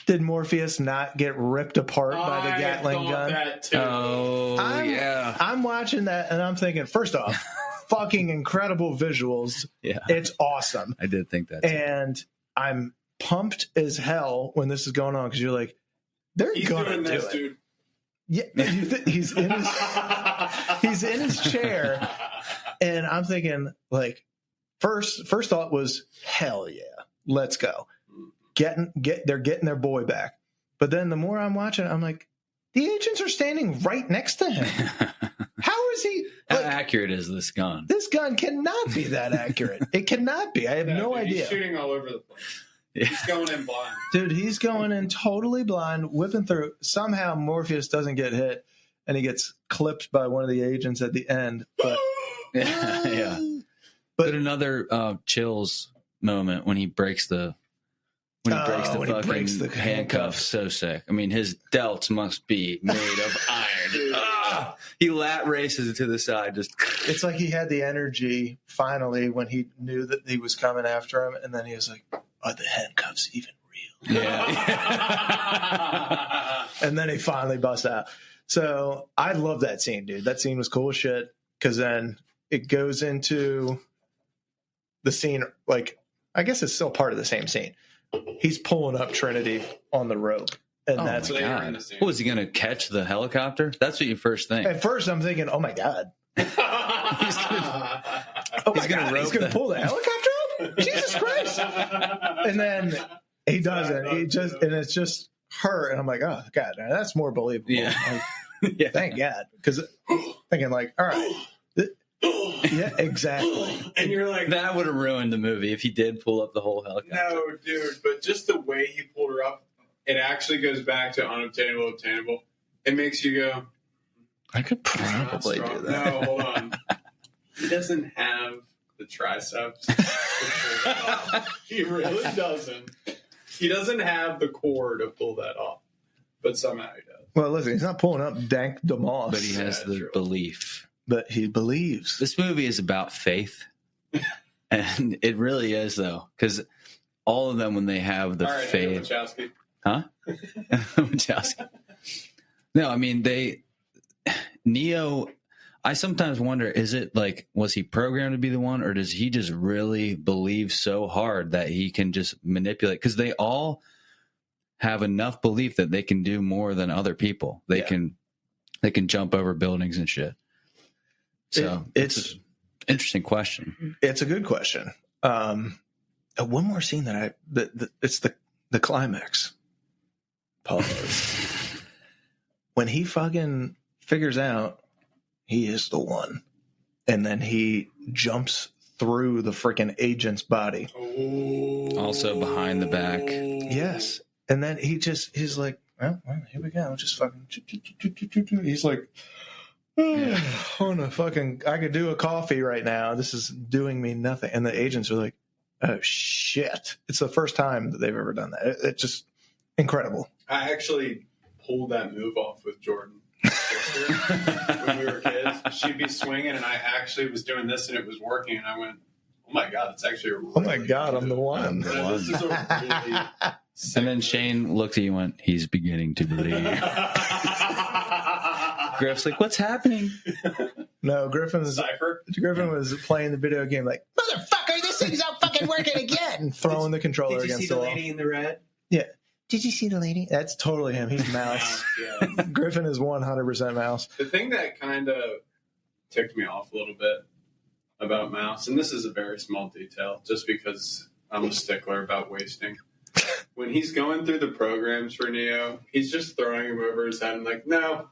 Speaker 2: did Morpheus not get ripped apart by the Gatling gun?
Speaker 4: That too.
Speaker 2: I'm watching that and I'm thinking, first off, fucking incredible visuals.
Speaker 3: Yeah.
Speaker 2: It's awesome.
Speaker 3: I did think that.
Speaker 2: And I'm pumped as hell when this is going on because you're like, he's gonna do it. Dude. Yeah, he's in his chair, and I'm thinking like, first thought was, hell yeah, let's go. They're getting their boy back. But then the more I'm watching, I'm like, the agents are standing right next to him. How is he?
Speaker 3: How accurate is this gun?
Speaker 2: This gun cannot be that accurate. It cannot be. I have no idea.
Speaker 4: He's shooting all over the place. Yeah. He's going in blind.
Speaker 2: Dude, he's going in totally blind, whipping through. Somehow Morpheus doesn't get hit, and he gets clipped by one of the agents at the end. But
Speaker 3: yeah. But another chills moment when he breaks the fucking handcuffs. So sick. I mean, his delts must be made of iron. He lat races to the side.
Speaker 2: It's like he had the energy finally when he knew that he was coming after him, and then he was like, "Are the handcuffs even real?"
Speaker 3: Yeah.
Speaker 2: And then he finally busts out. So I love that scene, dude. That scene was cool as shit because then it goes into the scene. Like, I guess it's still part of the same scene. He's pulling up Trinity on the rope. And that's
Speaker 3: what was he going to catch the helicopter? That's what you first think.
Speaker 2: At first, I'm thinking, oh my God. He's going to pull the helicopter up? Jesus Christ. And then he doesn't. And it's just her. And I'm like, oh God, that's more believable.
Speaker 3: Yeah.
Speaker 2: Like, yeah. Thank God. Because thinking like, all right. Yeah, exactly.
Speaker 4: And you're like,
Speaker 3: that would have ruined the movie if he did pull up the whole helicopter.
Speaker 4: No, dude, but just the way he pulled her up, it actually goes back to unobtainable, obtainable. It makes you go,
Speaker 2: I could probably do that.
Speaker 4: No, hold on. He doesn't have the triceps. He really doesn't. He doesn't have the core to pull that off, but somehow he does.
Speaker 2: Well, listen, he's not pulling up Dank DeMoss.
Speaker 3: But he has the belief.
Speaker 2: But he believes.
Speaker 3: This movie is about faith. And it really is, though. Because all of them, when they have the faith.
Speaker 4: Wachowski.
Speaker 3: Huh? Wachowski. No, I mean, Neo, I sometimes wonder, is it like, was he programmed to be the one? Or does he just really believe so hard that he can just manipulate? Because they all have enough belief that they can do more than other people. They can jump over buildings and shit. So it's an interesting question.
Speaker 2: It's a good question. One more scene that it's the climax. Pause. When he fucking figures out he is the one, and then he jumps through the freaking agent's body.
Speaker 3: Also behind the back.
Speaker 2: Yes. And then he's like, well, here we go. Just fucking. He's like, I could do a coffee right now. This is doing me nothing. And the agents are like, oh shit. It's the first time that they've ever done that. It's just incredible.
Speaker 4: I actually pulled that move off with Jordan. When we were kids, she'd be swinging, and I actually was doing this, and it was working. And I went, "Oh my god, it's actually a really
Speaker 2: oh my god, I'm the one."
Speaker 3: I'm the one.
Speaker 4: This is a really
Speaker 3: And then Shane looked at you and went, he's beginning to believe. Griff's like, what's happening?
Speaker 2: No, Griffin
Speaker 4: Cypher.
Speaker 2: was playing the video game like, motherfucker, this thing's not fucking working again. Throwing the controller against the wall.
Speaker 5: Did you see the lady in the red?
Speaker 2: Yeah. Did you see the lady? That's totally him. He's Mouse.
Speaker 4: Yeah.
Speaker 2: Griffin is 100% Mouse.
Speaker 4: The thing that kind of ticked me off a little bit about Mouse, and this is a very small detail, just because I'm a stickler about wasting. When he's going through the programs for Neo, he's just throwing him over his head and like, no.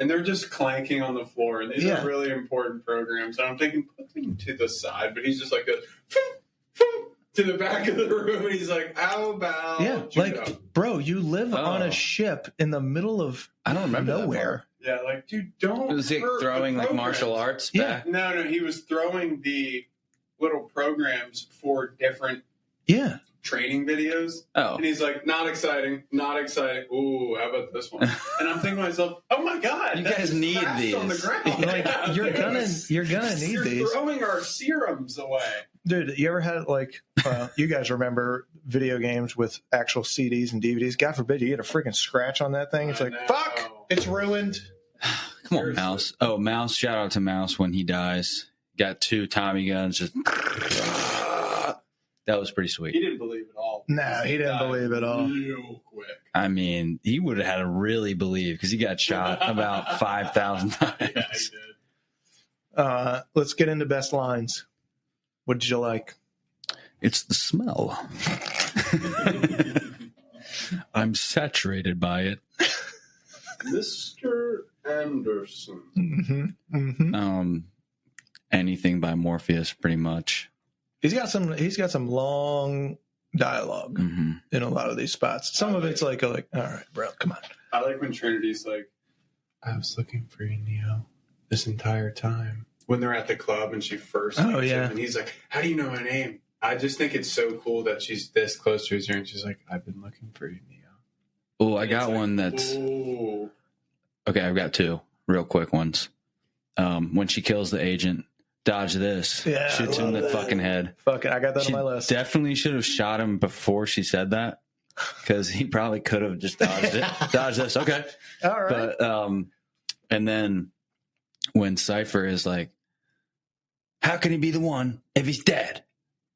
Speaker 4: And they're just clanking on the floor. And these are really important programs. And I'm thinking, put them to the side. But he's just like, to the back of the room. And he's like, how about judo?
Speaker 2: Like, bro, you live on a ship in the middle of
Speaker 3: I don't remember
Speaker 2: nowhere.
Speaker 4: Yeah, like, dude, don't.
Speaker 3: Was he throwing like martial arts back?
Speaker 4: No, he was throwing the little programs for different training videos.
Speaker 3: Oh.
Speaker 4: And he's like, not exciting. Ooh, how about this one? And I'm thinking to myself, oh my god,
Speaker 3: you guys need these
Speaker 4: on the ground.
Speaker 2: Like, you're gonna need
Speaker 4: You're
Speaker 2: these.
Speaker 4: throwing our serums away.
Speaker 2: Dude, you ever had like you guys remember video games with actual CDs and DVDs? God forbid you get a freaking scratch on that thing. It's like, fuck, it's ruined.
Speaker 3: Come on, Mouse. Oh, Mouse, shout out to Mouse when he dies. Got 2 Tommy guns, just that was pretty sweet.
Speaker 4: He didn't believe it all.
Speaker 2: No, he didn't believe it all.
Speaker 4: Real quick.
Speaker 3: I mean, he would have had to really believe because he got shot about 5,000 times.
Speaker 4: Yeah, he did.
Speaker 2: Let's get into best lines. What did you like?
Speaker 3: It's the smell. I'm saturated by it.
Speaker 4: Mr. Anderson.
Speaker 2: Mm-hmm. Mm-hmm.
Speaker 3: Anything by Morpheus, pretty much.
Speaker 2: He's got some long dialogue in a lot of these spots. Some of it's like, all right, bro, come on.
Speaker 4: I like when Trinity's like, I was looking for you, Neo, this entire time. When they're at the club and she first meets him, and he's like, how do you know my name? I just think it's so cool that she's this close to his ear, and she's like, I've been looking for you, Neo.
Speaker 3: Oh, I got one that's...
Speaker 4: Ooh.
Speaker 3: Okay, I've got 2 real quick ones. When she kills the agent, dodge this.
Speaker 2: Yeah,
Speaker 3: shoots him in the fucking head.
Speaker 2: Fucking, I got that on my list.
Speaker 3: Definitely should have shot him before she said that, because he probably could have just dodged it. Dodge this, okay.
Speaker 2: All right.
Speaker 3: But and then when Cypher is like, how can he be the one if he's dead?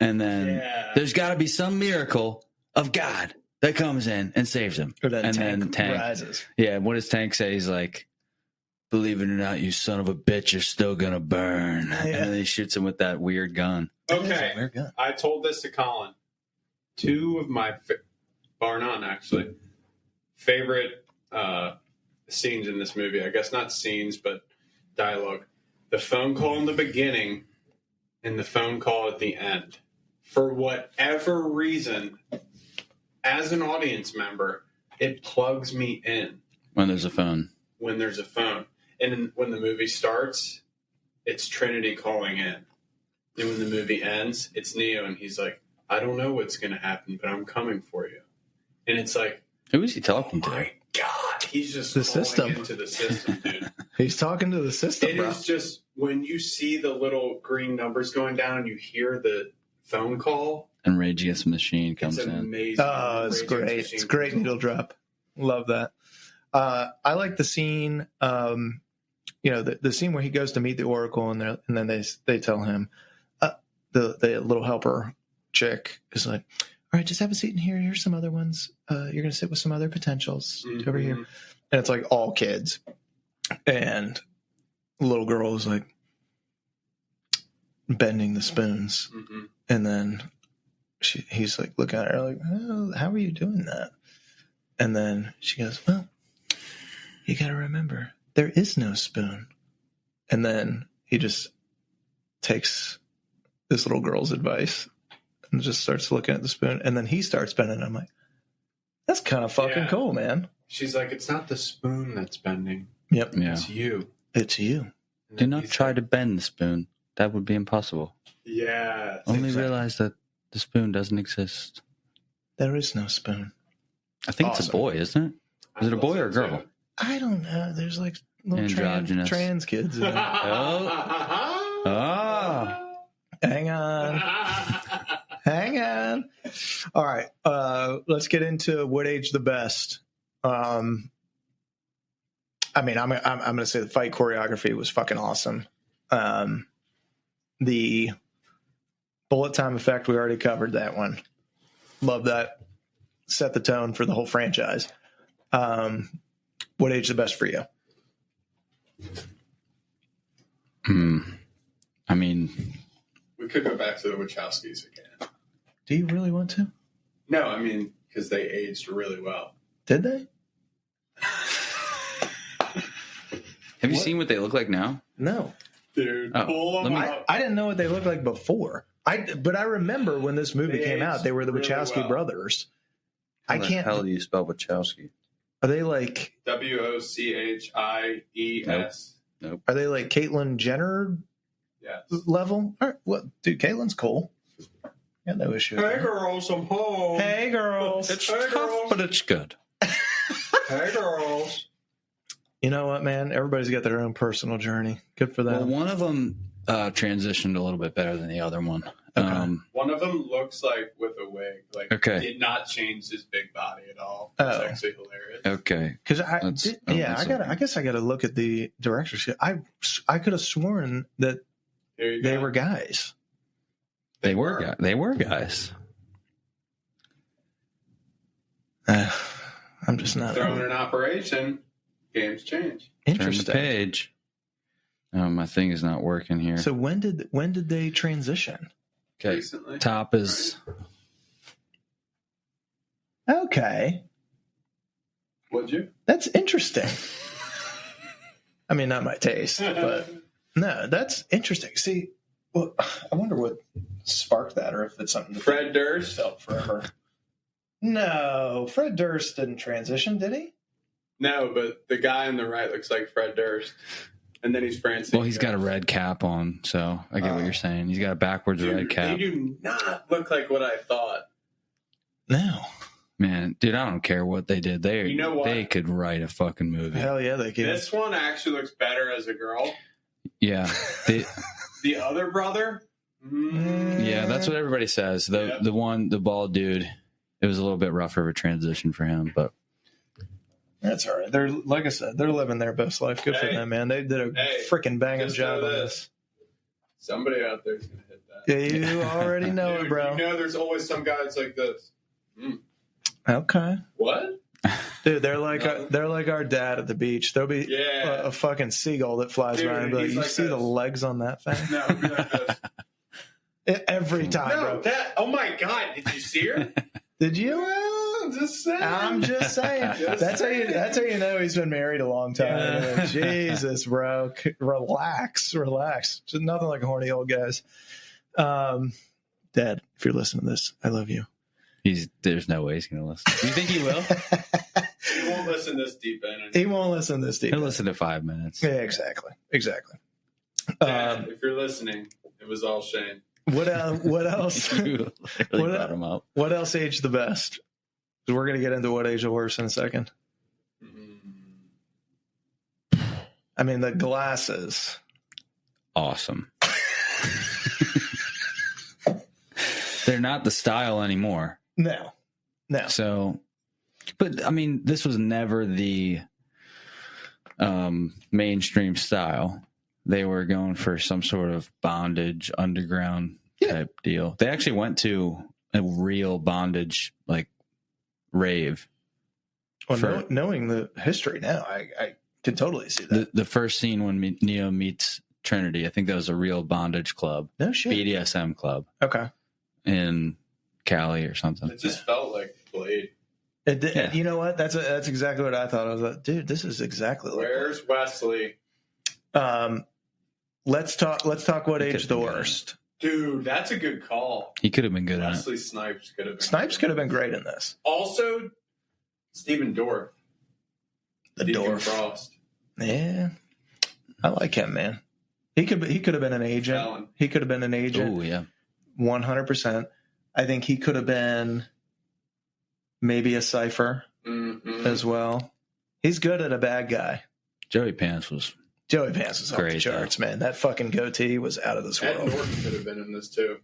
Speaker 3: And then there's got to be some miracle of God that comes in and saves him.
Speaker 2: Or then
Speaker 3: and
Speaker 2: Tank
Speaker 3: then Tank
Speaker 2: rises.
Speaker 3: Yeah, what does Tank say? He's like, believe it or not, you son of a bitch, you're still going to burn.
Speaker 2: Yeah.
Speaker 3: And then he shoots him with that weird gun.
Speaker 4: Okay.
Speaker 2: Weird gun.
Speaker 4: I told this to Colin. 2 of my, bar none actually, favorite scenes in this movie. I guess not scenes, but dialogue. The phone call in the beginning and the phone call at the end. For whatever reason, as an audience member, it plugs me in.
Speaker 3: When there's a phone.
Speaker 4: When there's a phone. And when the movie starts, it's Trinity calling in. And when the movie ends, it's Neo, and he's like, I don't know what's going to happen, but I'm coming for you. And it's like,
Speaker 3: who is he talking to?
Speaker 4: Oh my God. He's just
Speaker 2: The
Speaker 4: calling
Speaker 2: system.
Speaker 4: into the system, dude.
Speaker 2: He's talking to the system,
Speaker 4: It
Speaker 2: bro.
Speaker 4: is just, when you see the little green numbers going down and you hear the phone call,
Speaker 3: And Rage Against the Machine comes
Speaker 4: it's
Speaker 3: in.
Speaker 4: amazing.
Speaker 2: Oh, it's
Speaker 4: Rage Against
Speaker 2: great.
Speaker 4: the
Speaker 2: It's
Speaker 4: Machine
Speaker 2: great
Speaker 4: comes
Speaker 2: needle
Speaker 4: on.
Speaker 2: drop. Love that. I like the scene, the scene where he goes to meet the Oracle, and then they tell him, the little helper chick is like, all right, just have a seat in here. Here's some other ones. You're going to sit with some other potentials over here. And it's like all kids. And the little girl is like, bending the spoons.
Speaker 4: Mm-hmm.
Speaker 2: And then he's like looking at her like, oh, how are you doing that? And then she goes, well, you got to remember, there is no spoon. And then he just takes this little girl's advice and just starts looking at the spoon. And then he starts bending. I'm like, that's kind of fucking cool, man.
Speaker 4: She's like, it's not the spoon that's bending.
Speaker 2: Yep.
Speaker 3: Yeah.
Speaker 4: It's you.
Speaker 2: It's you.
Speaker 3: Do not try to bend the spoon. That would be impossible.
Speaker 4: Yeah.
Speaker 3: Only realize that the spoon doesn't exist.
Speaker 2: There is no spoon.
Speaker 3: I think it's a boy, isn't it? Is it a boy or a girl?
Speaker 2: I don't know. There's like little
Speaker 3: Androgynous.
Speaker 2: trans kids in it. Hang on. Hang on. All right. Let's get into what age the best. I mean, I'm going to say the fight choreography was fucking awesome. The bullet time effect, we already covered that one. Love that. Set the tone for the whole franchise. What age the best for you?
Speaker 3: I mean,
Speaker 4: we could go back to the Wachowskis again.
Speaker 2: Do you really want to?
Speaker 4: No, I mean, because they aged really well.
Speaker 2: Did they?
Speaker 3: have you seen what they look like now?
Speaker 2: No.
Speaker 4: Dude,
Speaker 3: Oh,
Speaker 4: pull them up.
Speaker 2: I didn't know what they looked like before. But I remember when this movie
Speaker 4: They
Speaker 2: came out, they were the
Speaker 4: aged really
Speaker 2: Wachowski
Speaker 4: well.
Speaker 2: brothers.
Speaker 3: How the hell do you spell Wachowski?
Speaker 2: Are they like
Speaker 4: Wochies.
Speaker 2: Are they like Caitlyn Jenner
Speaker 4: Yes.
Speaker 2: level? All right, well, dude, Caitlyn's cool. Got no issue.
Speaker 4: Hey girls, I'm home.
Speaker 2: Hey girls.
Speaker 3: It's
Speaker 4: Hey,
Speaker 3: tough,
Speaker 4: girls.
Speaker 3: but it's good.
Speaker 4: Hey girls.
Speaker 2: You know what, man? Everybody's got their own personal journey. Good for
Speaker 3: Well,
Speaker 2: them.
Speaker 3: one of them transitioned a little bit better than the other one.
Speaker 2: Okay.
Speaker 4: One of them looks like with a wig. Like,
Speaker 3: Okay.
Speaker 4: did not change his big body at all.
Speaker 2: Oh.
Speaker 4: It's actually hilarious.
Speaker 3: Okay.
Speaker 2: Because
Speaker 3: That's
Speaker 2: I guess I got to look at the directors. I could have sworn that
Speaker 4: Here you
Speaker 2: they
Speaker 4: go.
Speaker 2: were guys.
Speaker 3: They were guys.
Speaker 2: I'm just not
Speaker 4: Thrown in operation. Games change.
Speaker 3: Turn the
Speaker 2: interesting.
Speaker 3: page. Oh, my thing is not working here.
Speaker 2: So when did they transition?
Speaker 3: Okay.
Speaker 4: Recently.
Speaker 3: Top is
Speaker 2: Okay,
Speaker 4: Would you?
Speaker 2: that's interesting. I mean, not my taste, but no, that's interesting. See, well, I wonder what sparked that, or if it's something that
Speaker 4: Fred Durst.
Speaker 2: felt forever. No, Fred Durst didn't transition, did he?
Speaker 4: No, but the guy on the right looks like Fred Durst. And then he's Francine.
Speaker 3: well, he's got a red cap on, so I get what you're saying. He's got a backwards
Speaker 4: Dude,
Speaker 3: red cap.
Speaker 4: They do not look like what I thought.
Speaker 2: No.
Speaker 3: Man, dude, I don't care what they did.
Speaker 4: You know what?
Speaker 3: They could write a fucking movie.
Speaker 2: Hell yeah, they can.
Speaker 4: This one actually looks better as a girl.
Speaker 3: Yeah.
Speaker 4: The other brother?
Speaker 3: Yeah, that's what everybody says. The bald dude, it was a little bit rougher of a transition for him, but
Speaker 2: That's all right. They're, like I said, they're living their best life. Good for
Speaker 4: Hey.
Speaker 2: them, man. They did a freaking banging
Speaker 4: just
Speaker 2: job
Speaker 4: know
Speaker 2: on
Speaker 4: this.
Speaker 2: this.
Speaker 4: Somebody out there's going to hit that.
Speaker 2: Yeah, you already know
Speaker 4: Dude,
Speaker 2: it, bro.
Speaker 4: You know there's always some guys like this.
Speaker 2: Okay.
Speaker 4: What?
Speaker 2: Dude, they're like our dad at the beach. There'll be
Speaker 4: Yeah.
Speaker 2: a fucking seagull that flies
Speaker 4: Dude,
Speaker 2: by and be like,
Speaker 4: he's
Speaker 2: you
Speaker 4: like
Speaker 2: see the
Speaker 4: this.
Speaker 2: legs on that thing?
Speaker 4: No, be like this.
Speaker 2: Every time,
Speaker 4: No,
Speaker 2: bro.
Speaker 4: that. Oh my God! Did you see her?
Speaker 2: Did you?
Speaker 4: Well, I'm just saying.
Speaker 2: I'm just saying.
Speaker 4: Just
Speaker 2: That's
Speaker 4: saying.
Speaker 2: how you know he's been married a long time.
Speaker 3: Yeah.
Speaker 2: Jesus, bro. Relax. Just nothing like horny old guys. Dad, if you're listening to this, I love you.
Speaker 3: there's no way he's going to listen. Do you think he will?
Speaker 4: He won't listen this deep in.
Speaker 2: He won't listen this deep.
Speaker 3: He'll listen to 5 minutes.
Speaker 2: Yeah, exactly.
Speaker 4: Dad, if you're listening, it was all Shane.
Speaker 2: What else?
Speaker 3: You literally brought him up.
Speaker 2: What else aged the best? 'Cause we're going to get into what aged the worst in a second. I mean, the glasses.
Speaker 3: Awesome. They're not the style anymore.
Speaker 2: No.
Speaker 3: So, but I mean, this was never the mainstream style. They were going for some sort of bondage underground type deal. They actually went to a real bondage like rave.
Speaker 2: Well, knowing the history now, I can totally see that.
Speaker 3: The first scene when Neo meets Trinity. I think that was a real bondage club.
Speaker 2: No shit.
Speaker 3: BDSM club.
Speaker 2: Okay.
Speaker 3: In Cali or something.
Speaker 4: It just felt like Blade.
Speaker 2: It did, yeah. You know what? That's exactly what I thought. I was like, dude, this is exactly like
Speaker 4: Where's Wesley?
Speaker 2: Let's talk what age the worst.
Speaker 4: Dude, that's a good call.
Speaker 3: He could have been good at it.
Speaker 4: Wesley Snipes could have been.
Speaker 2: Snipes could have been great in this.
Speaker 4: Also, Stephen Dorff.
Speaker 2: The
Speaker 4: Deacon
Speaker 2: Dorff.
Speaker 4: Frost.
Speaker 2: Yeah. I like him, man. He could have been an agent.
Speaker 4: Alan.
Speaker 2: He could have been an agent.
Speaker 3: Oh, yeah.
Speaker 2: 100%. I think he could have been maybe a cipher as well. He's good at a bad guy.
Speaker 3: Joey Pants was
Speaker 2: off the charts, man. That fucking goatee was out of this
Speaker 4: Ed
Speaker 2: world.
Speaker 4: Norton could have been in this too.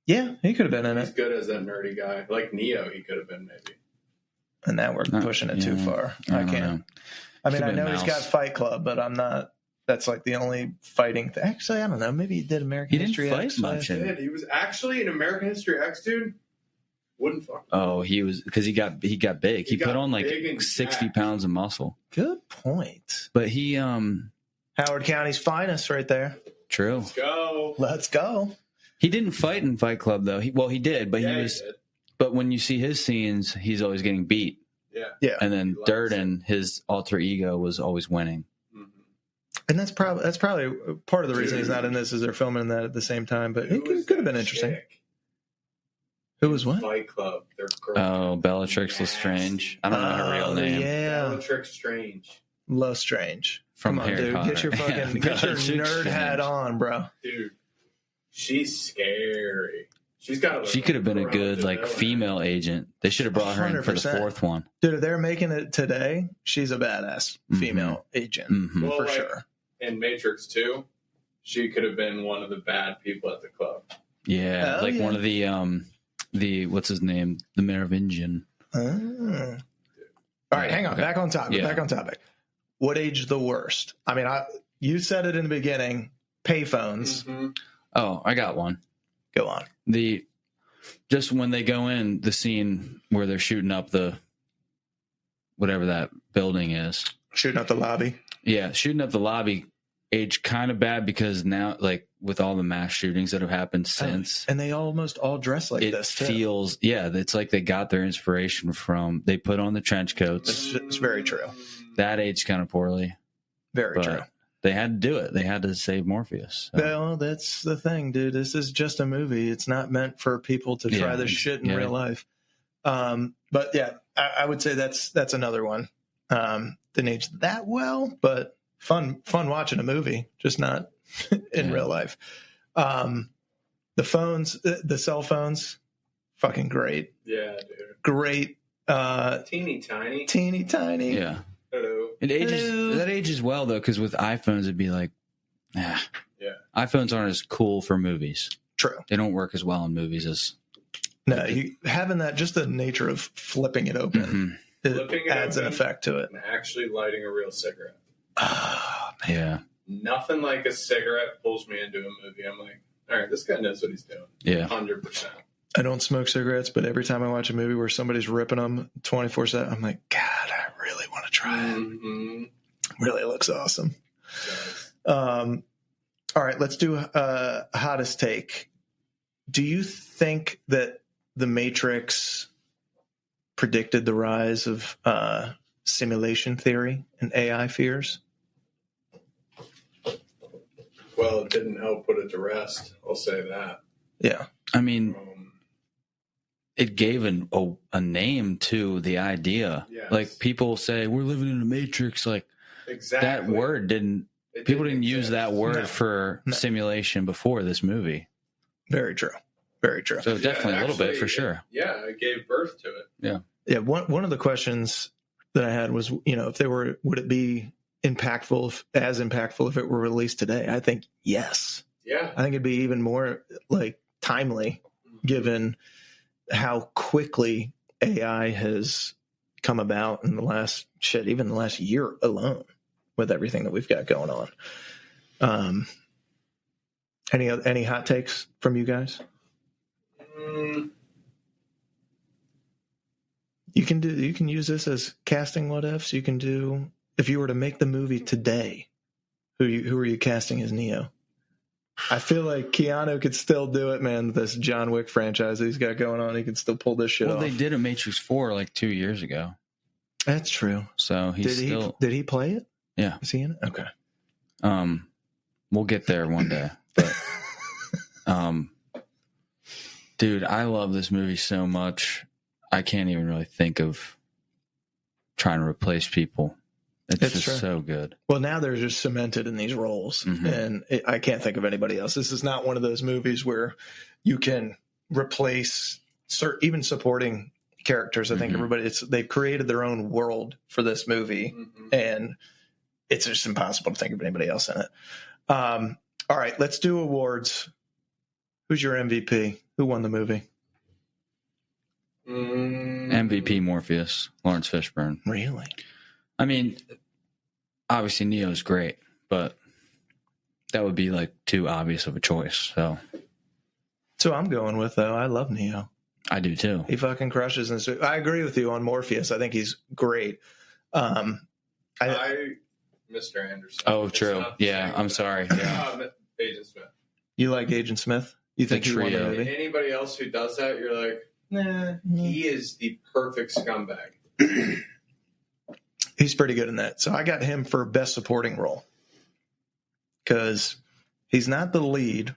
Speaker 2: Yeah, he could have been in
Speaker 4: He's
Speaker 2: it.
Speaker 4: good as that nerdy guy. Like Neo, he could have been maybe.
Speaker 2: And now we're pushing it too far. I can't.
Speaker 3: Know.
Speaker 2: I mean, I know
Speaker 3: Mouse.
Speaker 2: he's got Fight Club, but I'm not. That's like the only fighting thing. Actually, I don't know. Maybe he did American History
Speaker 3: fight
Speaker 2: X.
Speaker 3: much.
Speaker 4: He was actually in American History X, dude. Wouldn't fuck.
Speaker 3: Oh, he was because he got big. He put on like 60
Speaker 4: jacked.
Speaker 3: pounds of muscle.
Speaker 2: Good point.
Speaker 3: But he
Speaker 2: Howard County's finest right there.
Speaker 3: true.
Speaker 4: Let's go.
Speaker 3: He didn't fight in Fight Club though. He did, but
Speaker 4: Yeah,
Speaker 3: he was.
Speaker 4: did.
Speaker 3: But when you see his scenes, he's always getting beat.
Speaker 4: Yeah.
Speaker 3: And then
Speaker 4: He loves
Speaker 3: Durden, his alter ego, was always winning.
Speaker 4: Mhm.
Speaker 2: And that's probably part of the reason he's not in this is they're filming that at the same time. But
Speaker 4: Who was
Speaker 2: it could have
Speaker 4: that
Speaker 2: been interesting.
Speaker 4: chick?
Speaker 2: Who was what?
Speaker 4: Fight Club. Their girl.
Speaker 3: Oh, Bellatrix Lestrange. I don't know her real name.
Speaker 2: Yeah,
Speaker 4: Bellatrix Strange.
Speaker 2: Lestrange.
Speaker 3: From
Speaker 2: Come on,
Speaker 3: Harry
Speaker 2: dude.
Speaker 3: Potter.
Speaker 2: Get your fucking
Speaker 3: Yeah,
Speaker 2: get your
Speaker 3: Bellatrix
Speaker 2: nerd hat
Speaker 3: Strange.
Speaker 2: on, bro.
Speaker 4: Dude, she's scary. She's got.
Speaker 3: She could have been a good like female agent. They should have brought her in for the
Speaker 2: 100%.
Speaker 3: fourth one.
Speaker 2: Dude, if they're making it today, she's a badass female agent
Speaker 3: Mhm.
Speaker 2: for sure.
Speaker 4: In Matrix 2, she could have been one of the bad people at the club.
Speaker 3: Yeah,
Speaker 2: Hell
Speaker 3: like
Speaker 2: yeah.
Speaker 3: one of the what's his name, the Merovingian.
Speaker 2: Ah. All right, hang on.
Speaker 3: Okay.
Speaker 2: Back on topic.
Speaker 3: Yeah.
Speaker 2: Back on topic. What age the worst? I mean, you said it in the beginning. Payphones.
Speaker 4: Mhm.
Speaker 3: Oh, I got one.
Speaker 2: Go on.
Speaker 3: Just when they go in the scene where they're shooting up the whatever that building is.
Speaker 2: Shooting up the lobby.
Speaker 3: Yeah, shooting up the lobby age kind of bad because now like with all the mass shootings that have happened since
Speaker 2: And they almost all dress like
Speaker 3: it
Speaker 2: this, too.
Speaker 3: feels it's like they got their inspiration from they put on the trench coats.
Speaker 2: It's very true.
Speaker 3: That aged kind of poorly.
Speaker 2: Very
Speaker 3: But
Speaker 2: true.
Speaker 3: they had to do it. They had to save Morpheus. So.
Speaker 2: Well, that's the thing, dude. This is just a movie. It's not meant for people to try this shit in real life. But yeah, I would say that's another one. Didn't age that well, but fun watching a movie, just not in real life. The phones, the cell phones, fucking great.
Speaker 4: Yeah, dude.
Speaker 2: Great.
Speaker 4: Teeny tiny.
Speaker 2: Teeny tiny.
Speaker 3: Yeah.
Speaker 4: Hello.
Speaker 3: It ages.
Speaker 2: Hello.
Speaker 3: That ages well though, because with iPhones it'd be like,
Speaker 4: Yeah.
Speaker 3: iPhones aren't as cool for movies.
Speaker 2: True.
Speaker 3: They don't work as well in movies as.
Speaker 2: No, having that, just the nature of flipping it open,
Speaker 3: Mhm.
Speaker 2: it
Speaker 4: Flipping it
Speaker 2: adds an
Speaker 4: open.
Speaker 2: effect to it.
Speaker 4: And actually lighting a real cigarette.
Speaker 2: Oh, man.
Speaker 3: Yeah.
Speaker 4: Nothing like a cigarette pulls me into a movie. I'm like, all right, this guy knows what he's doing.
Speaker 3: Yeah.
Speaker 4: 100%.
Speaker 2: I don't smoke cigarettes, but every time I watch a movie where somebody's ripping them 24/7, I'm like, God, I really want to try it.
Speaker 4: Mm-hmm.
Speaker 2: Really looks awesome. All right, let's do hottest take. Do you think that The Matrix predicted the rise of simulation theory and AI fears?
Speaker 4: Well, it didn't help put it to rest. I'll say that.
Speaker 2: Yeah.
Speaker 3: I mean,
Speaker 4: Um,
Speaker 3: it gave a name to the idea.
Speaker 4: Yes.
Speaker 3: Like people say, we're living in a matrix. Like
Speaker 4: exactly.
Speaker 3: that word people didn't use that word
Speaker 2: No.
Speaker 3: for
Speaker 2: No.
Speaker 3: simulation before this movie.
Speaker 2: Very true. Very true.
Speaker 3: So definitely a little bit for sure.
Speaker 4: It gave birth to it.
Speaker 2: Yeah, one of the questions that I had was, if would it be impactful, as impactful if it were released today? I think yes.
Speaker 4: Yeah.
Speaker 2: I think it'd be even more like timely given how quickly AI has come about in the last even the last year alone with everything that we've got going on. Any hot takes from you guys? You can use this as casting what ifs. You can do, if you were to make the movie today, Who are you casting as Neo? I feel like Keanu could still do it, man. This John Wick franchise he's got going on, he can still pull this shit off.
Speaker 3: Well, they did a Matrix 4 like 2 years ago.
Speaker 2: That's true.
Speaker 3: So did
Speaker 2: he play it?
Speaker 3: Yeah.
Speaker 2: Is he in it? Okay.
Speaker 3: We'll get there one day. But dude, I love this movie so much. I can't even really think of trying to replace people. It's just true. So good.
Speaker 2: Well, now they're just cemented in these roles, and I can't think of anybody else. This is not one of those movies where you can replace even supporting characters. I think they've created their own world for this movie, and it's just impossible to think of anybody else in it. All right, let's do awards. Who's your MVP? Who won the movie?
Speaker 3: MVP Morpheus, Lawrence Fishburne.
Speaker 2: Really?
Speaker 3: I mean, obviously Neo's great, but that would be like too obvious of a choice. So
Speaker 2: I'm going with, though, I love Neo.
Speaker 3: I do too.
Speaker 2: He fucking crushes. I agree with you on Morpheus. I think he's great.
Speaker 4: Mr. Anderson.
Speaker 3: Oh, true. Yeah, I'm sorry. Yeah.
Speaker 4: Agent Smith.
Speaker 2: You like Agent Smith? You think he won the movie?
Speaker 4: Anybody else who does that, you're like, nah, he is the perfect scumbag.
Speaker 2: He's pretty good in that. So I got him for best supporting role because he's not the lead,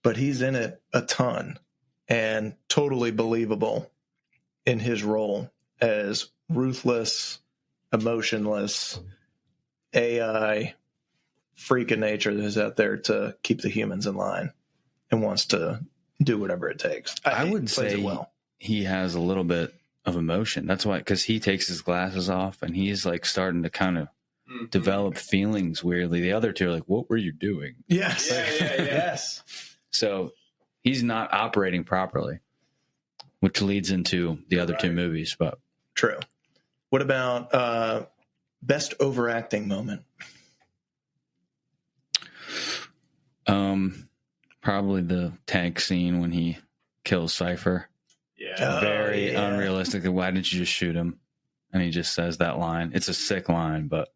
Speaker 2: but he's in it a ton and totally believable in his role as ruthless, emotionless AI freak of nature that is out there to keep the humans in line and wants to do whatever it takes.
Speaker 3: I would say he has a little bit of emotion. That's why, because he takes his glasses off and he's like starting to kind of develop feelings weirdly. The other two are like, what were you doing?
Speaker 2: Yes.
Speaker 3: Yes. So he's not operating properly, which leads into the other two movies. But
Speaker 2: true. What about best overacting moment?
Speaker 3: Probably the tank scene when he kills Cypher.
Speaker 4: Yeah.
Speaker 3: Very unrealistic. Why didn't you just shoot him? And he just says that line. It's a sick line, but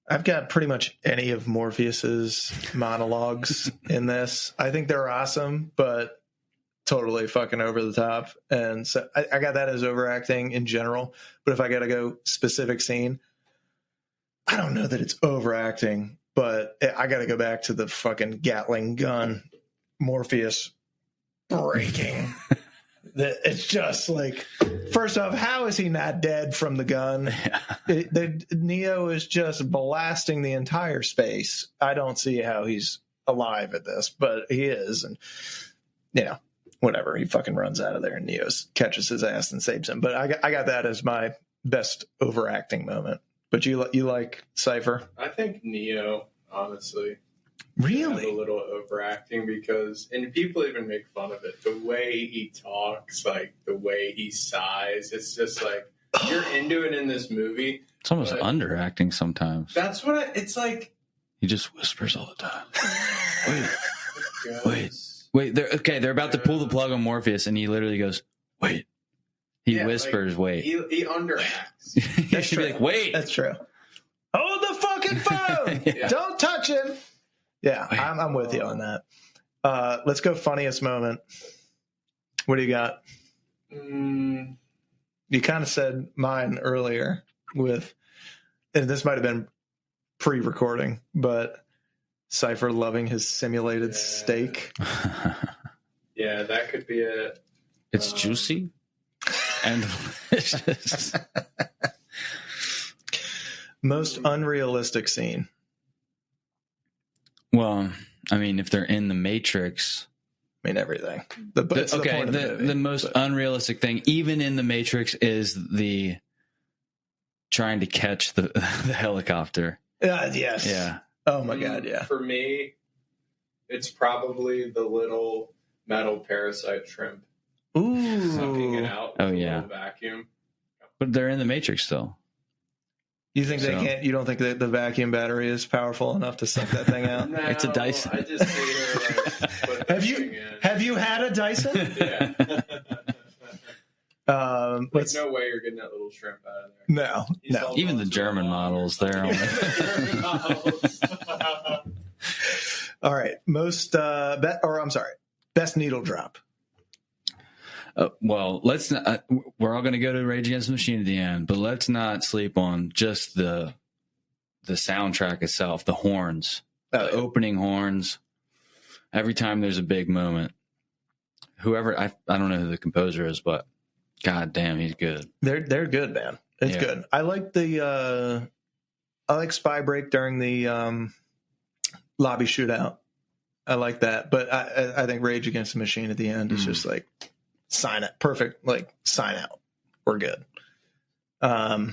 Speaker 2: I've got pretty much any of Morpheus's monologues in this. I think they're awesome, but totally fucking over the top. And so I got that as overacting in general. But if I got to go specific scene, I don't know that it's overacting, but I got to go back to the fucking Gatling gun Morpheus breaking. It's just like, first off, how is he not dead from the gun? Neo is just blasting the entire space. I don't see how he's alive at this, but he is. And, whatever. He fucking runs out of there and Neo catches his ass and saves him. But I got that as my best overacting moment. But you like Cypher?
Speaker 4: I think Neo, honestly.
Speaker 2: Really?
Speaker 4: A little overacting and people even make fun of it. The way he talks, like the way he sighs, it's just like you're into it in this movie.
Speaker 3: It's almost underacting sometimes.
Speaker 4: That's what it's like.
Speaker 3: He just whispers all the time. Wait. They're about to pull the plug on Morpheus, and he literally goes, "Wait." He whispers, "Wait."
Speaker 4: He underacts.
Speaker 3: He should be like, "Wait."
Speaker 2: That's true. Hold the fucking phone. Don't touch him. Yeah, I'm with you on that. Let's go funniest moment. What do you got? You kind of said mine earlier and this might have been pre-recording, but Cypher loving his simulated steak.
Speaker 4: Yeah, that could be it.
Speaker 3: It's juicy and delicious.
Speaker 2: Most unrealistic scene.
Speaker 3: Well, I mean, if they're in the Matrix,
Speaker 2: everything.
Speaker 3: The most unrealistic thing, even in the Matrix, is the trying to catch the helicopter.
Speaker 2: Yes.
Speaker 3: Yeah.
Speaker 2: Oh my God. Yeah.
Speaker 4: For me, it's probably the little metal parasite shrimp.
Speaker 2: Ooh.
Speaker 4: Sucking it out.
Speaker 3: Oh yeah.
Speaker 4: Vacuum.
Speaker 3: But they're in the Matrix still.
Speaker 2: You think they can't? You don't think that the vacuum battery is powerful enough to suck that thing out?
Speaker 4: No,
Speaker 3: it's a Dyson.
Speaker 4: I just see her
Speaker 2: Have you had a Dyson?
Speaker 4: Yeah.
Speaker 2: Let's
Speaker 4: no way you're getting that little shrimp out of there.
Speaker 2: no.
Speaker 3: Even the German models, they're only.
Speaker 4: German models.
Speaker 2: All right, best needle drop.
Speaker 3: Well, let's not. We're all going to go to Rage Against the Machine at the end, but let's not sleep on just the soundtrack itself, the horns, the opening horns. Every time there's a big moment, whoever I don't know who the composer is, but god damn, he's good.
Speaker 2: They're good, man. It's good. I like Spy Break during the lobby shootout. I like that, but I think Rage Against the Machine at the end is just like sign it, perfect. Like sign out, we're good. All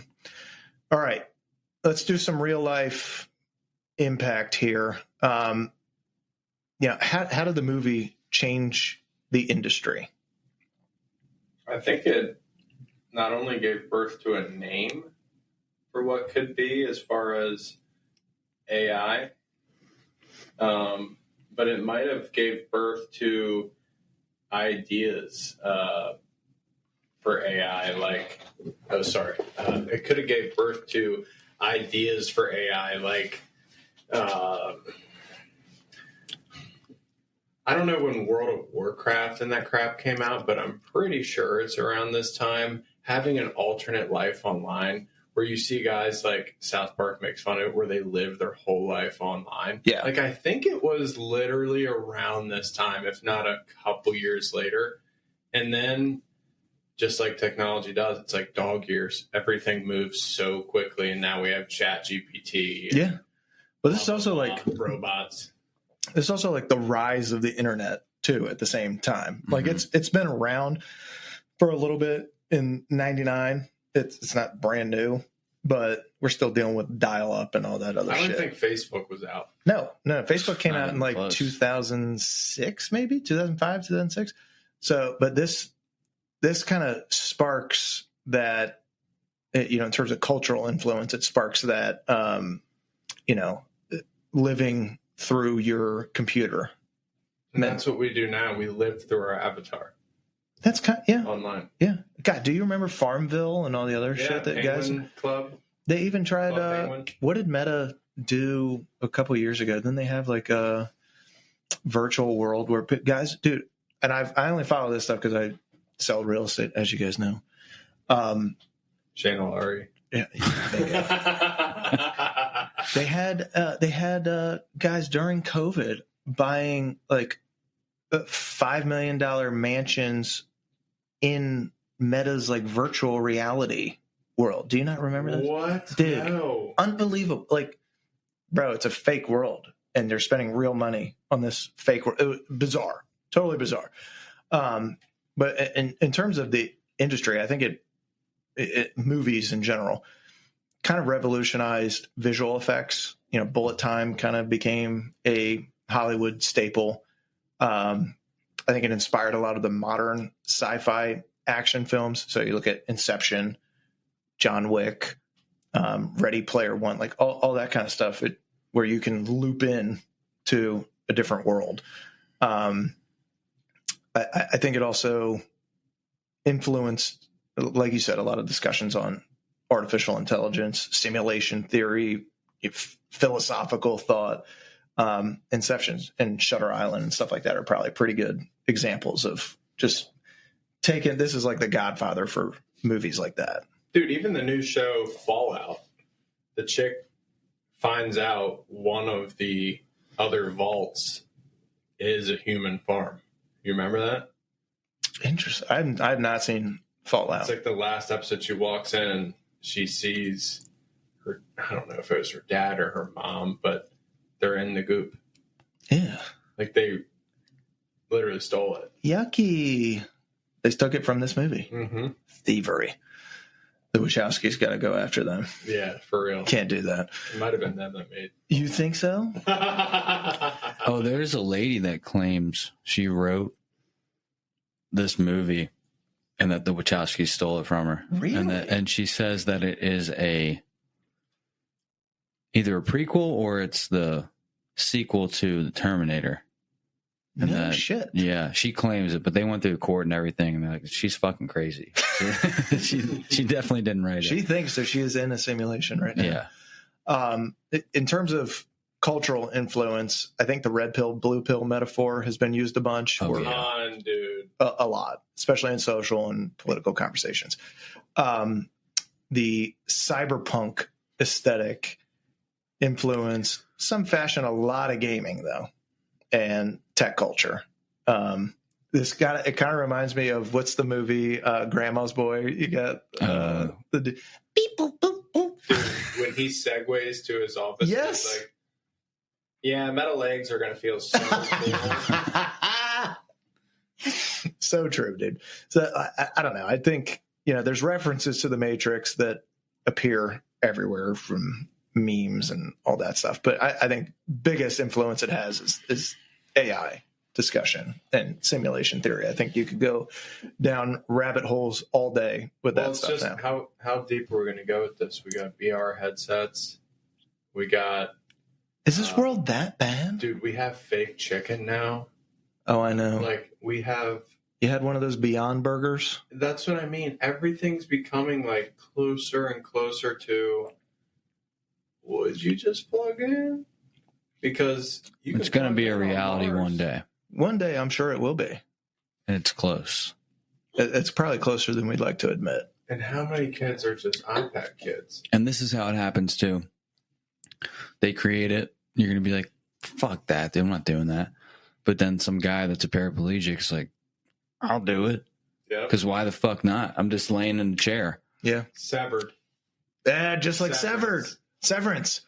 Speaker 2: right, let's do some real life impact here. How did the movie change the industry?
Speaker 4: I think it not only gave birth to a name for what could be as far as AI, but it might have gave birth to ideas for AI. It could have gave birth to ideas for AI, like I don't know when World of Warcraft and that crap came out, but I'm pretty sure it's around this time. Having an alternate life online where you see guys like South Park makes fun of it, where they live their whole life online.
Speaker 2: Yeah.
Speaker 4: Like, I think it was literally around this time, if not a couple years later. And then, just like technology does, it's like dog years. Everything moves so quickly, and now we have ChatGPT.
Speaker 2: Yeah. But this is also like
Speaker 4: robots.
Speaker 2: It's also like the rise of the internet too at the same time. Like it's been around for a little bit in 99. It's not brand new, but we're still dealing with dial up and all that other shit.
Speaker 4: I don't think Facebook was out.
Speaker 2: No. Facebook came out in like
Speaker 3: close.
Speaker 2: 2006, maybe 2005, 2006. So, but this kind of sparks that, in terms of cultural influence, it sparks that, living through your computer.
Speaker 4: And that's what we do now. We live through our avatar.
Speaker 2: That's
Speaker 4: online.
Speaker 2: Yeah. God, do you remember Farmville and all the other shit that
Speaker 4: Penguin
Speaker 2: guys
Speaker 4: Club?
Speaker 2: They even tried what did Meta do a couple years ago? Then they have like a virtual world where guys, dude, and I only follow this stuff because I sell real estate, as you guys know.
Speaker 4: Shane O'Leary.
Speaker 2: Yeah. They had guys during COVID buying like $5 million mansions in Meta's like virtual reality world. Do you not remember that?
Speaker 4: What?
Speaker 2: Dude,
Speaker 4: no.
Speaker 2: Unbelievable. Like, bro, it's a fake world and they're spending real money on this fake world. Bizarre. Totally bizarre. But in terms of the industry, I think it movies in general kind of revolutionized visual effects. Bullet time kind of became a Hollywood staple. I think it inspired a lot of the modern sci-fi action films. So you look at Inception, John Wick, Ready Player One, like all that kind of stuff, where you can loop in to a different world. I think it also influenced, like you said, a lot of discussions on artificial intelligence, simulation theory, philosophical thought. Inception and Shutter Island and stuff like that are probably pretty good examples of just taking, this is like the Godfather for movies like that.
Speaker 4: Dude, even the new show Fallout, the chick finds out one of the other vaults is a human farm. You remember that?
Speaker 2: Interesting. I've not seen Fallout.
Speaker 4: It's like the last episode, she walks in and she sees her, I don't know if it was her dad or her mom, but they're in the goop.
Speaker 2: Yeah.
Speaker 4: Like they literally stole it.
Speaker 2: Yucky. They took it from this movie.
Speaker 4: Mm-hmm.
Speaker 2: Thievery. The Wachowskis got to go after them.
Speaker 4: Yeah, for real.
Speaker 2: Can't do that.
Speaker 4: It might have been them that made.
Speaker 2: You think so?
Speaker 3: Oh, there's a lady that claims she wrote this movie and that the Wachowskis stole it from her.
Speaker 2: Really?
Speaker 3: And she says that it is either a prequel or it's the sequel to the Terminator. And
Speaker 2: No shit.
Speaker 3: Yeah, she claims it, but they went through court and everything, and they're like, she's fucking crazy. She definitely didn't write it.
Speaker 2: She thinks that she is in a simulation right now.
Speaker 3: Yeah.
Speaker 2: In terms of cultural influence, I think the red pill, blue pill metaphor has been used a bunch.
Speaker 3: Oh,
Speaker 2: or
Speaker 3: yeah.
Speaker 4: Dude.
Speaker 2: a lot, especially in social and political conversations. The cyberpunk aesthetic influenced some fashion, a lot of gaming though, and tech culture. It kind of reminds me of what's the movie Grandma's Boy? You got the beep boop boop boop.
Speaker 4: Dude, when he segues to his office,
Speaker 2: Yes.
Speaker 4: he's like, yeah, metal legs are gonna feel so cool.
Speaker 2: So true, dude. So I don't know. I think, there's references to the Matrix that appear everywhere from memes and all that stuff. But I think biggest influence it has is AI discussion and simulation theory. I think you could go down rabbit holes all day with that stuff.
Speaker 4: It's just
Speaker 2: now.
Speaker 4: how deep we're gonna go with this. We got VR headsets. We got.
Speaker 2: Is this world that bad?
Speaker 4: Dude, we have fake chicken now.
Speaker 2: Oh, I know.
Speaker 4: Like, we have...
Speaker 2: You had one of those Beyond Burgers?
Speaker 4: That's what I mean. Everything's becoming, like, closer and closer to... Would you just plug in? Because...
Speaker 3: It's going to be a reality one day.
Speaker 2: One day, I'm sure it will be.
Speaker 3: And it's close.
Speaker 2: It's probably closer than we'd like to admit.
Speaker 4: And how many kids are just iPad kids?
Speaker 3: And this is how it happens, too. They create it. You're going to be like, fuck that. I'm not doing that. But then some guy that's a paraplegic is like, I'll do it.
Speaker 4: Yeah.
Speaker 3: Because why the fuck not? I'm just laying in a chair.
Speaker 2: Yeah.
Speaker 4: Severed.
Speaker 2: Just like Severance.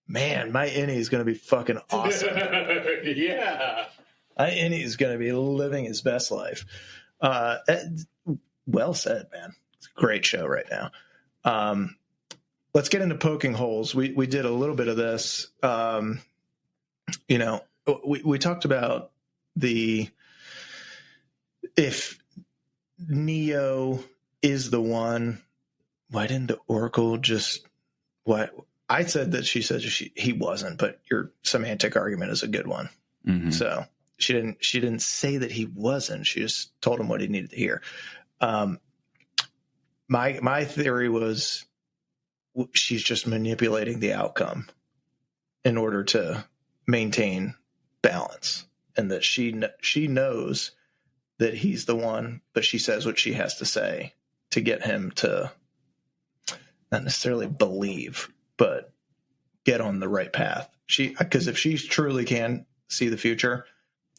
Speaker 2: Man, my innie is going to be fucking awesome.
Speaker 4: Yeah.
Speaker 2: My innie is going to be living his best life. Well said, man. It's a great show right now. Let's get into poking holes. We did a little bit of this. We talked about if Neo is the one, why didn't the Oracle just what I said that she said he wasn't, but your semantic argument is a good one.
Speaker 3: Mm-hmm.
Speaker 2: So she didn't say that he wasn't. She just told him what he needed to hear. My theory was she's just manipulating the outcome in order to maintain balance, and that she knows that he's the one, but she says what she has to say to get him to not necessarily believe, but get on the right path. Because if she truly can see the future,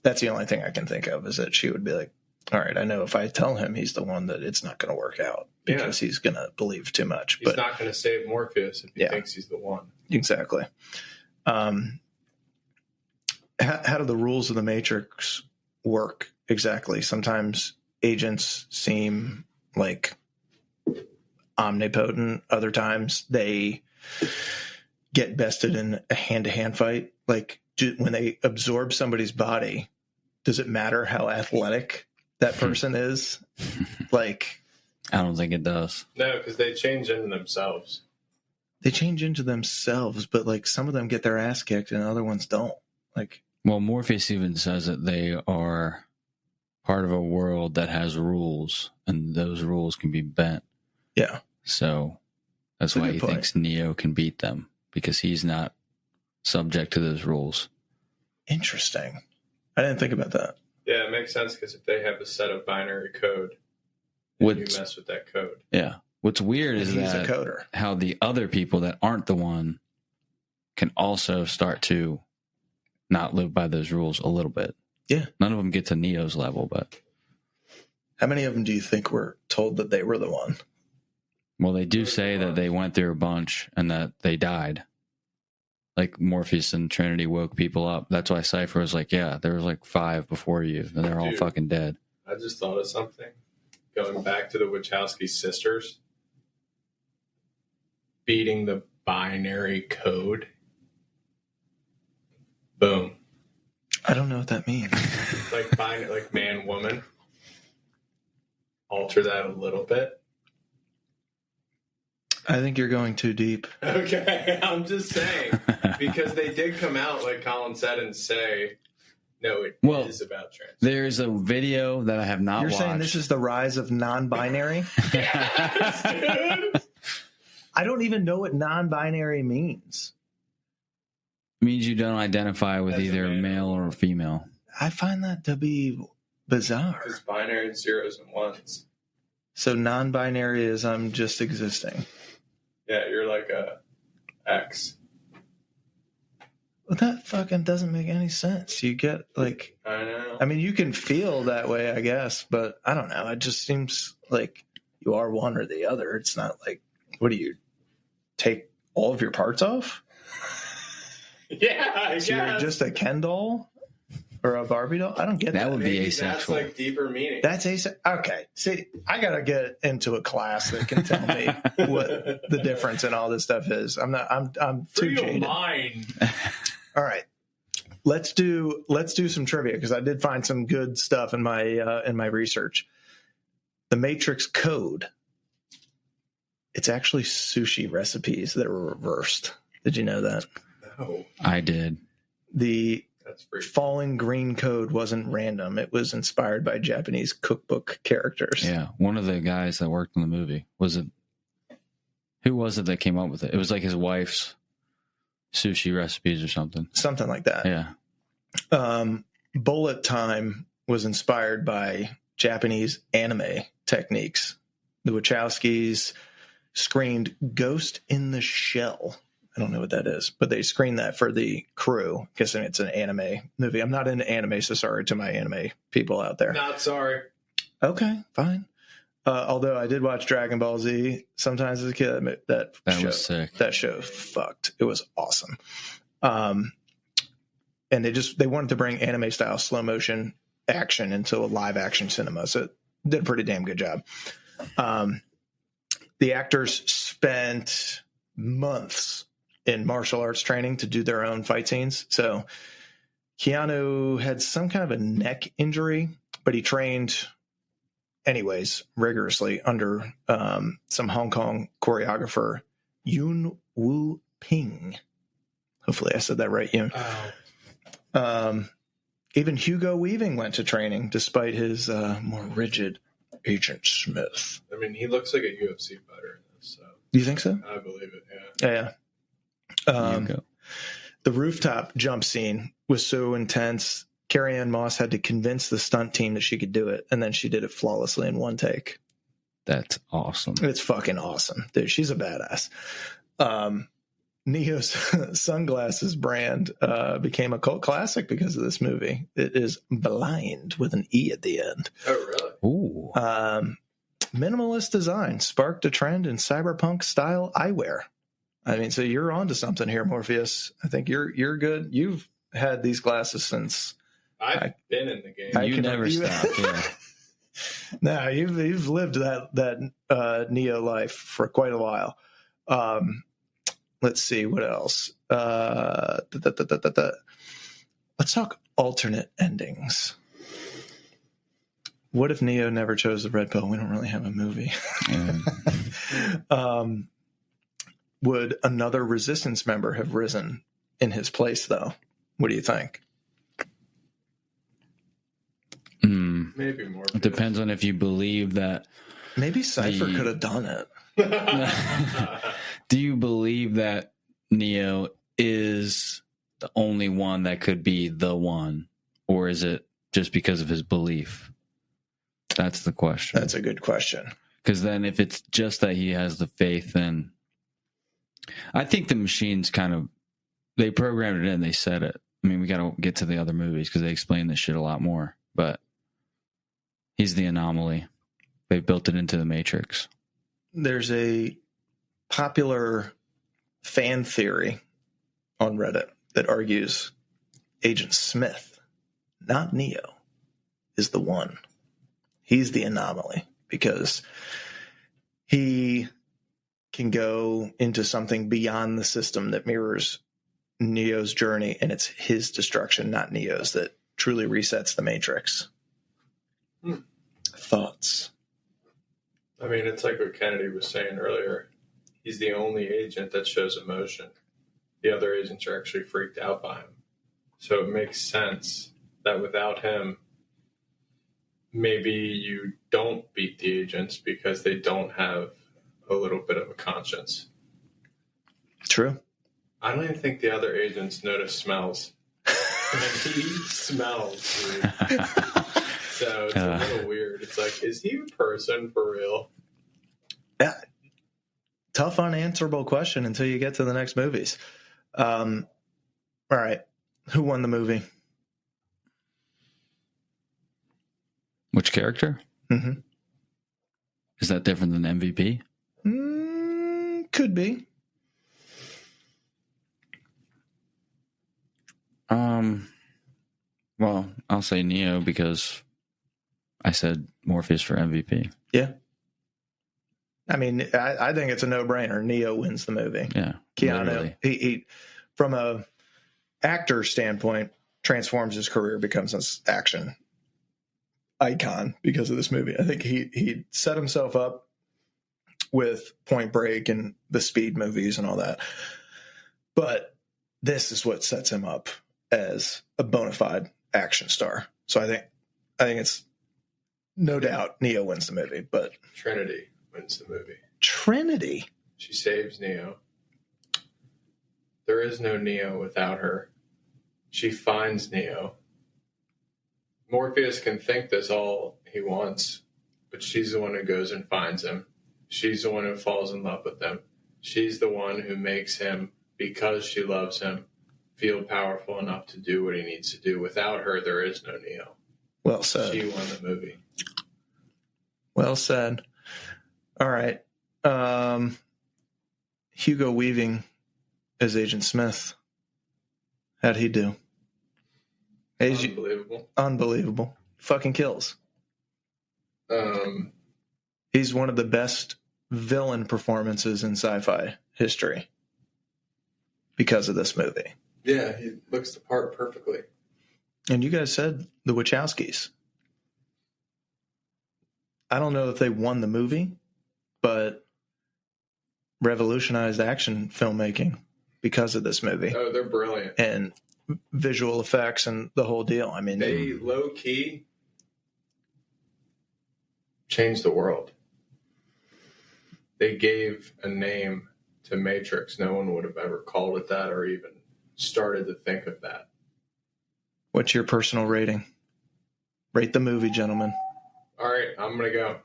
Speaker 2: that's the only thing I can think of, is that she would be like, all right, I know if I tell him he's the one, that it's not going to work out because he's going to believe too much.
Speaker 4: He's not going to save Morpheus if he thinks he's the one.
Speaker 2: Exactly. How do the rules of the Matrix work exactly? Sometimes agents seem like omnipotent. Other times they get bested in a hand-to-hand fight. Like, when they absorb somebody's body, does it matter how athletic that person is? Like,
Speaker 3: I don't think it does.
Speaker 4: No, because they change into themselves.
Speaker 2: They change into themselves, but like some of them get their ass kicked and other ones don't. Like,
Speaker 3: well, Morpheus even says that they are part of a world that has rules, and those rules can be bent.
Speaker 2: Yeah.
Speaker 3: So that's why he thinks Neo can beat them, because he's not subject to those rules.
Speaker 2: Interesting. I didn't think about that.
Speaker 4: Yeah, it makes sense, because if they have a set of binary code, you mess with that code.
Speaker 3: Yeah. What's weird is that
Speaker 2: a coder.
Speaker 3: How the other people that aren't the one can also start to not live by those rules a little bit.
Speaker 2: Yeah.
Speaker 3: None of them get to Neo's level, but...
Speaker 2: How many of them do you think were told that they were the one?
Speaker 3: Well, they do say that they went through a bunch and that they died. Like Morpheus and Trinity woke people up. That's why Cypher was like, yeah, there was like 5 before you, and they're all fucking dead.
Speaker 4: I just thought of something. Going back to the Wachowski sisters beating the binary code. Boom.
Speaker 2: I don't know what that means.
Speaker 4: like man, woman. Alter that a little bit.
Speaker 2: I think you're going too deep.
Speaker 4: Okay, I'm just saying. Because they did come out, like Colin said, and say No, it
Speaker 3: Well,
Speaker 4: is about trans.
Speaker 3: There's a video that I have not
Speaker 2: You're
Speaker 3: watched.
Speaker 2: saying this is the rise of non-binary?
Speaker 4: Yes, dude.
Speaker 2: I don't even know what non-binary means.
Speaker 3: Means you don't identify with
Speaker 4: As a
Speaker 3: either
Speaker 4: man.
Speaker 3: male or female.
Speaker 2: I find that to be bizarre.
Speaker 4: It's binary zeros and ones.
Speaker 2: So non-binary is I'm just existing.
Speaker 4: Yeah, you're like a X.
Speaker 2: Well, that fucking doesn't make any sense. You get like,
Speaker 4: I know.
Speaker 2: I mean, you can feel that way, I guess, but I don't know. It just seems like you are one or the other. It's not like, what do you take all of your parts off?
Speaker 4: Yeah, I
Speaker 2: So you're
Speaker 4: guess.
Speaker 2: just a Ken doll or a Barbie doll? I don't get
Speaker 3: That
Speaker 2: that.
Speaker 3: would be
Speaker 4: Maybe
Speaker 3: asexual.
Speaker 4: That's like deeper meaning.
Speaker 2: That's okay. See, I gotta get into a class that can tell me what the difference in all this stuff is. I'm too
Speaker 4: Free your
Speaker 2: jaded.
Speaker 4: mind.
Speaker 2: All right, let's do some trivia because I did find some good stuff in my research. The Matrix Code. It's actually sushi recipes that are reversed. Did you know that?
Speaker 4: No,
Speaker 3: I did.
Speaker 2: The
Speaker 4: that's free.
Speaker 2: falling green code wasn't random. It was inspired by Japanese cookbook characters.
Speaker 3: Yeah. One of the guys that worked on the movie who was it that came up with it? It was like his wife's sushi recipes or something.
Speaker 2: Something like that.
Speaker 3: Yeah.
Speaker 2: Bullet time was inspired by Japanese anime techniques. The Wachowskis screened Ghost in the Shell. I don't know what that is, but they screened that for the crew. Guessing it's an anime movie. I'm not into anime, so sorry to my anime people out there.
Speaker 4: Not sorry.
Speaker 2: Okay, fine. Although I did watch Dragon Ball Z sometimes as a kid. That show
Speaker 3: was sick.
Speaker 2: That show fucked. It was awesome. And they wanted to bring anime style slow motion action into a live action cinema. So it did a pretty damn good job. The actors spent months in martial arts training to do their own fight scenes. So Keanu had some kind of a neck injury, but he trained anyways rigorously under some Hong Kong choreographer Yun Wu Ping. Hopefully I said that right, Yun.
Speaker 4: Oh.
Speaker 2: Even Hugo Weaving went to training despite his more rigid Agent Smith.
Speaker 4: I mean, he looks like a UFC fighter in this, so
Speaker 2: Do you think so?
Speaker 4: I believe it. Yeah.
Speaker 2: Yeah.
Speaker 3: You go.
Speaker 2: The rooftop jump scene was so intense. Carrie-Anne Moss had to convince the stunt team that she could do it, and then she did it flawlessly in one take.
Speaker 3: That's awesome.
Speaker 2: It's fucking awesome. Dude, she's a badass. Neo's sunglasses brand became a cult classic because of this movie. It is Blind with an E at the end.
Speaker 4: Oh, really?
Speaker 3: Ooh.
Speaker 2: Minimalist design sparked a trend in cyberpunk style eyewear. I mean, so you're onto something here, Morpheus. I think you're good. You've had these glasses since.
Speaker 4: I've been in the game.
Speaker 3: You never stop. Yeah.
Speaker 2: No, you've lived that Neo life for quite a while. Let's see what else. Let's talk alternate endings. What if Neo never chose the red pill? We don't really have a movie. Would another resistance member have risen in his place, though? What do you think?
Speaker 4: Maybe more.
Speaker 3: It depends on if you believe that.
Speaker 2: Maybe Cypher could have done it.
Speaker 3: Do you believe that Neo is the only one that could be the one? Or is it just because of his belief? That's the question.
Speaker 2: That's a good question.
Speaker 3: Because then if it's just that he has the faith, then I think the machines they programmed it in, they said it. I mean, we got to get to the other movies because they explain this shit a lot more. But he's the anomaly. They built it into the Matrix.
Speaker 2: There's a popular fan theory on Reddit that argues Agent Smith, not Neo, is the one. He's the anomaly because he can go into something beyond the system that mirrors Neo's journey, and it's his destruction, not Neo's, that truly resets the Matrix. Thoughts?
Speaker 4: I mean, it's like what Kennedy was saying earlier. He's the only agent that shows emotion. The other agents are actually freaked out by him. So it makes sense
Speaker 5: that without him, maybe you don't beat the agents because they don't have a little bit of a conscience.
Speaker 2: True.
Speaker 5: I don't even think the other agents notice smells. And he smells, dude. So it's a little weird. It's like, is he a person for real?
Speaker 2: Yeah. Tough, unanswerable question until you get to the next movies. All right. Who won the movie?
Speaker 3: Which character?
Speaker 2: Mm-hmm.
Speaker 3: Is that different than MVP?
Speaker 2: Could be.
Speaker 3: Well, I'll say Neo because I said Morpheus for MVP.
Speaker 2: Yeah. I mean, I think it's a no-brainer. Neo wins the movie.
Speaker 3: Yeah.
Speaker 2: Keanu, he from a actor standpoint, transforms his career, becomes an action icon because of this movie. I think he set himself up with Point Break and the Speed movies and all that. But this is what sets him up as a bona fide action star. So I think it's no doubt Neo wins the movie, but
Speaker 5: Trinity wins the movie.
Speaker 2: Trinity?
Speaker 5: She saves Neo. There is no Neo without her. She finds Neo. Morpheus can think this all he wants, but she's the one who goes and finds him. She's the one who falls in love with him. She's the one who makes him, because she loves him, feel powerful enough to do what he needs to do. Without her, there is no Neo.
Speaker 2: Well said.
Speaker 5: She won the movie.
Speaker 2: Well said. All right. Hugo Weaving as Agent Smith. How'd he do?
Speaker 5: Unbelievable.
Speaker 2: Unbelievable. Fucking kills. He's one of the best villain performances in sci-fi history because of this movie.
Speaker 5: Yeah, he looks the part perfectly.
Speaker 2: And you guys said the Wachowskis. I don't know if they won the movie, but revolutionized action filmmaking because of this movie.
Speaker 5: Oh, they're brilliant.
Speaker 2: And visual effects and the whole deal. I mean,
Speaker 5: they low-key changed the world. They gave a name to Matrix. No one would have ever called it that or even started to think of that.
Speaker 2: What's your personal rating? Rate the movie, gentlemen.
Speaker 5: All right, I'm going to go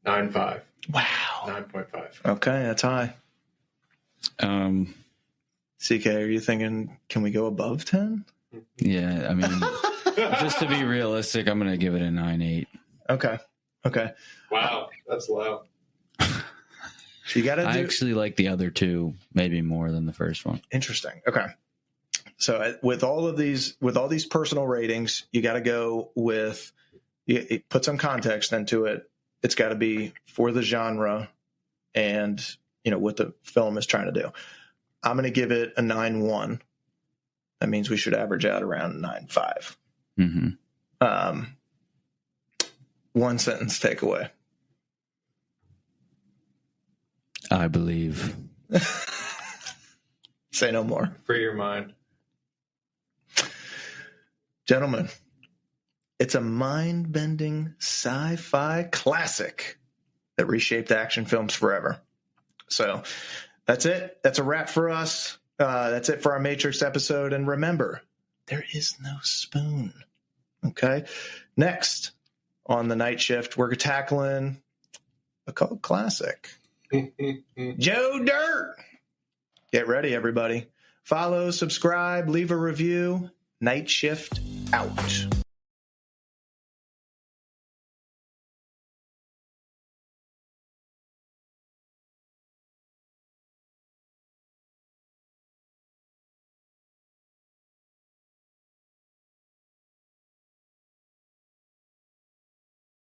Speaker 5: 9.5.
Speaker 2: Wow.
Speaker 5: 9.5.
Speaker 2: Okay, that's high. CK, are you thinking, can we go above 10?
Speaker 3: Yeah, I mean, just to be realistic, I'm going to give it a 9.8.
Speaker 2: Okay.
Speaker 5: Wow, that's low.
Speaker 2: You got to do...
Speaker 3: I actually like the other two maybe more than the first one.
Speaker 2: Interesting. Okay. So with all these personal ratings, you got to go with, you put some context into it. It's got to be for the genre and, what the film is trying to do. I'm going to give it a 9.1. That means we should average out around 9.5.
Speaker 3: Mm-hmm.
Speaker 2: One sentence takeaway.
Speaker 3: I believe.
Speaker 2: Say no more.
Speaker 5: Free your mind.
Speaker 2: Gentlemen, it's a mind-bending sci-fi classic that reshaped action films forever. So that's it. That's a wrap for us. That's it for our Matrix episode. And remember, there is no spoon. Okay? Next on the Night Shift, we're tackling a cult classic. Joe Dirt. Get ready, everybody. Follow, subscribe, leave a review. Night Shift out.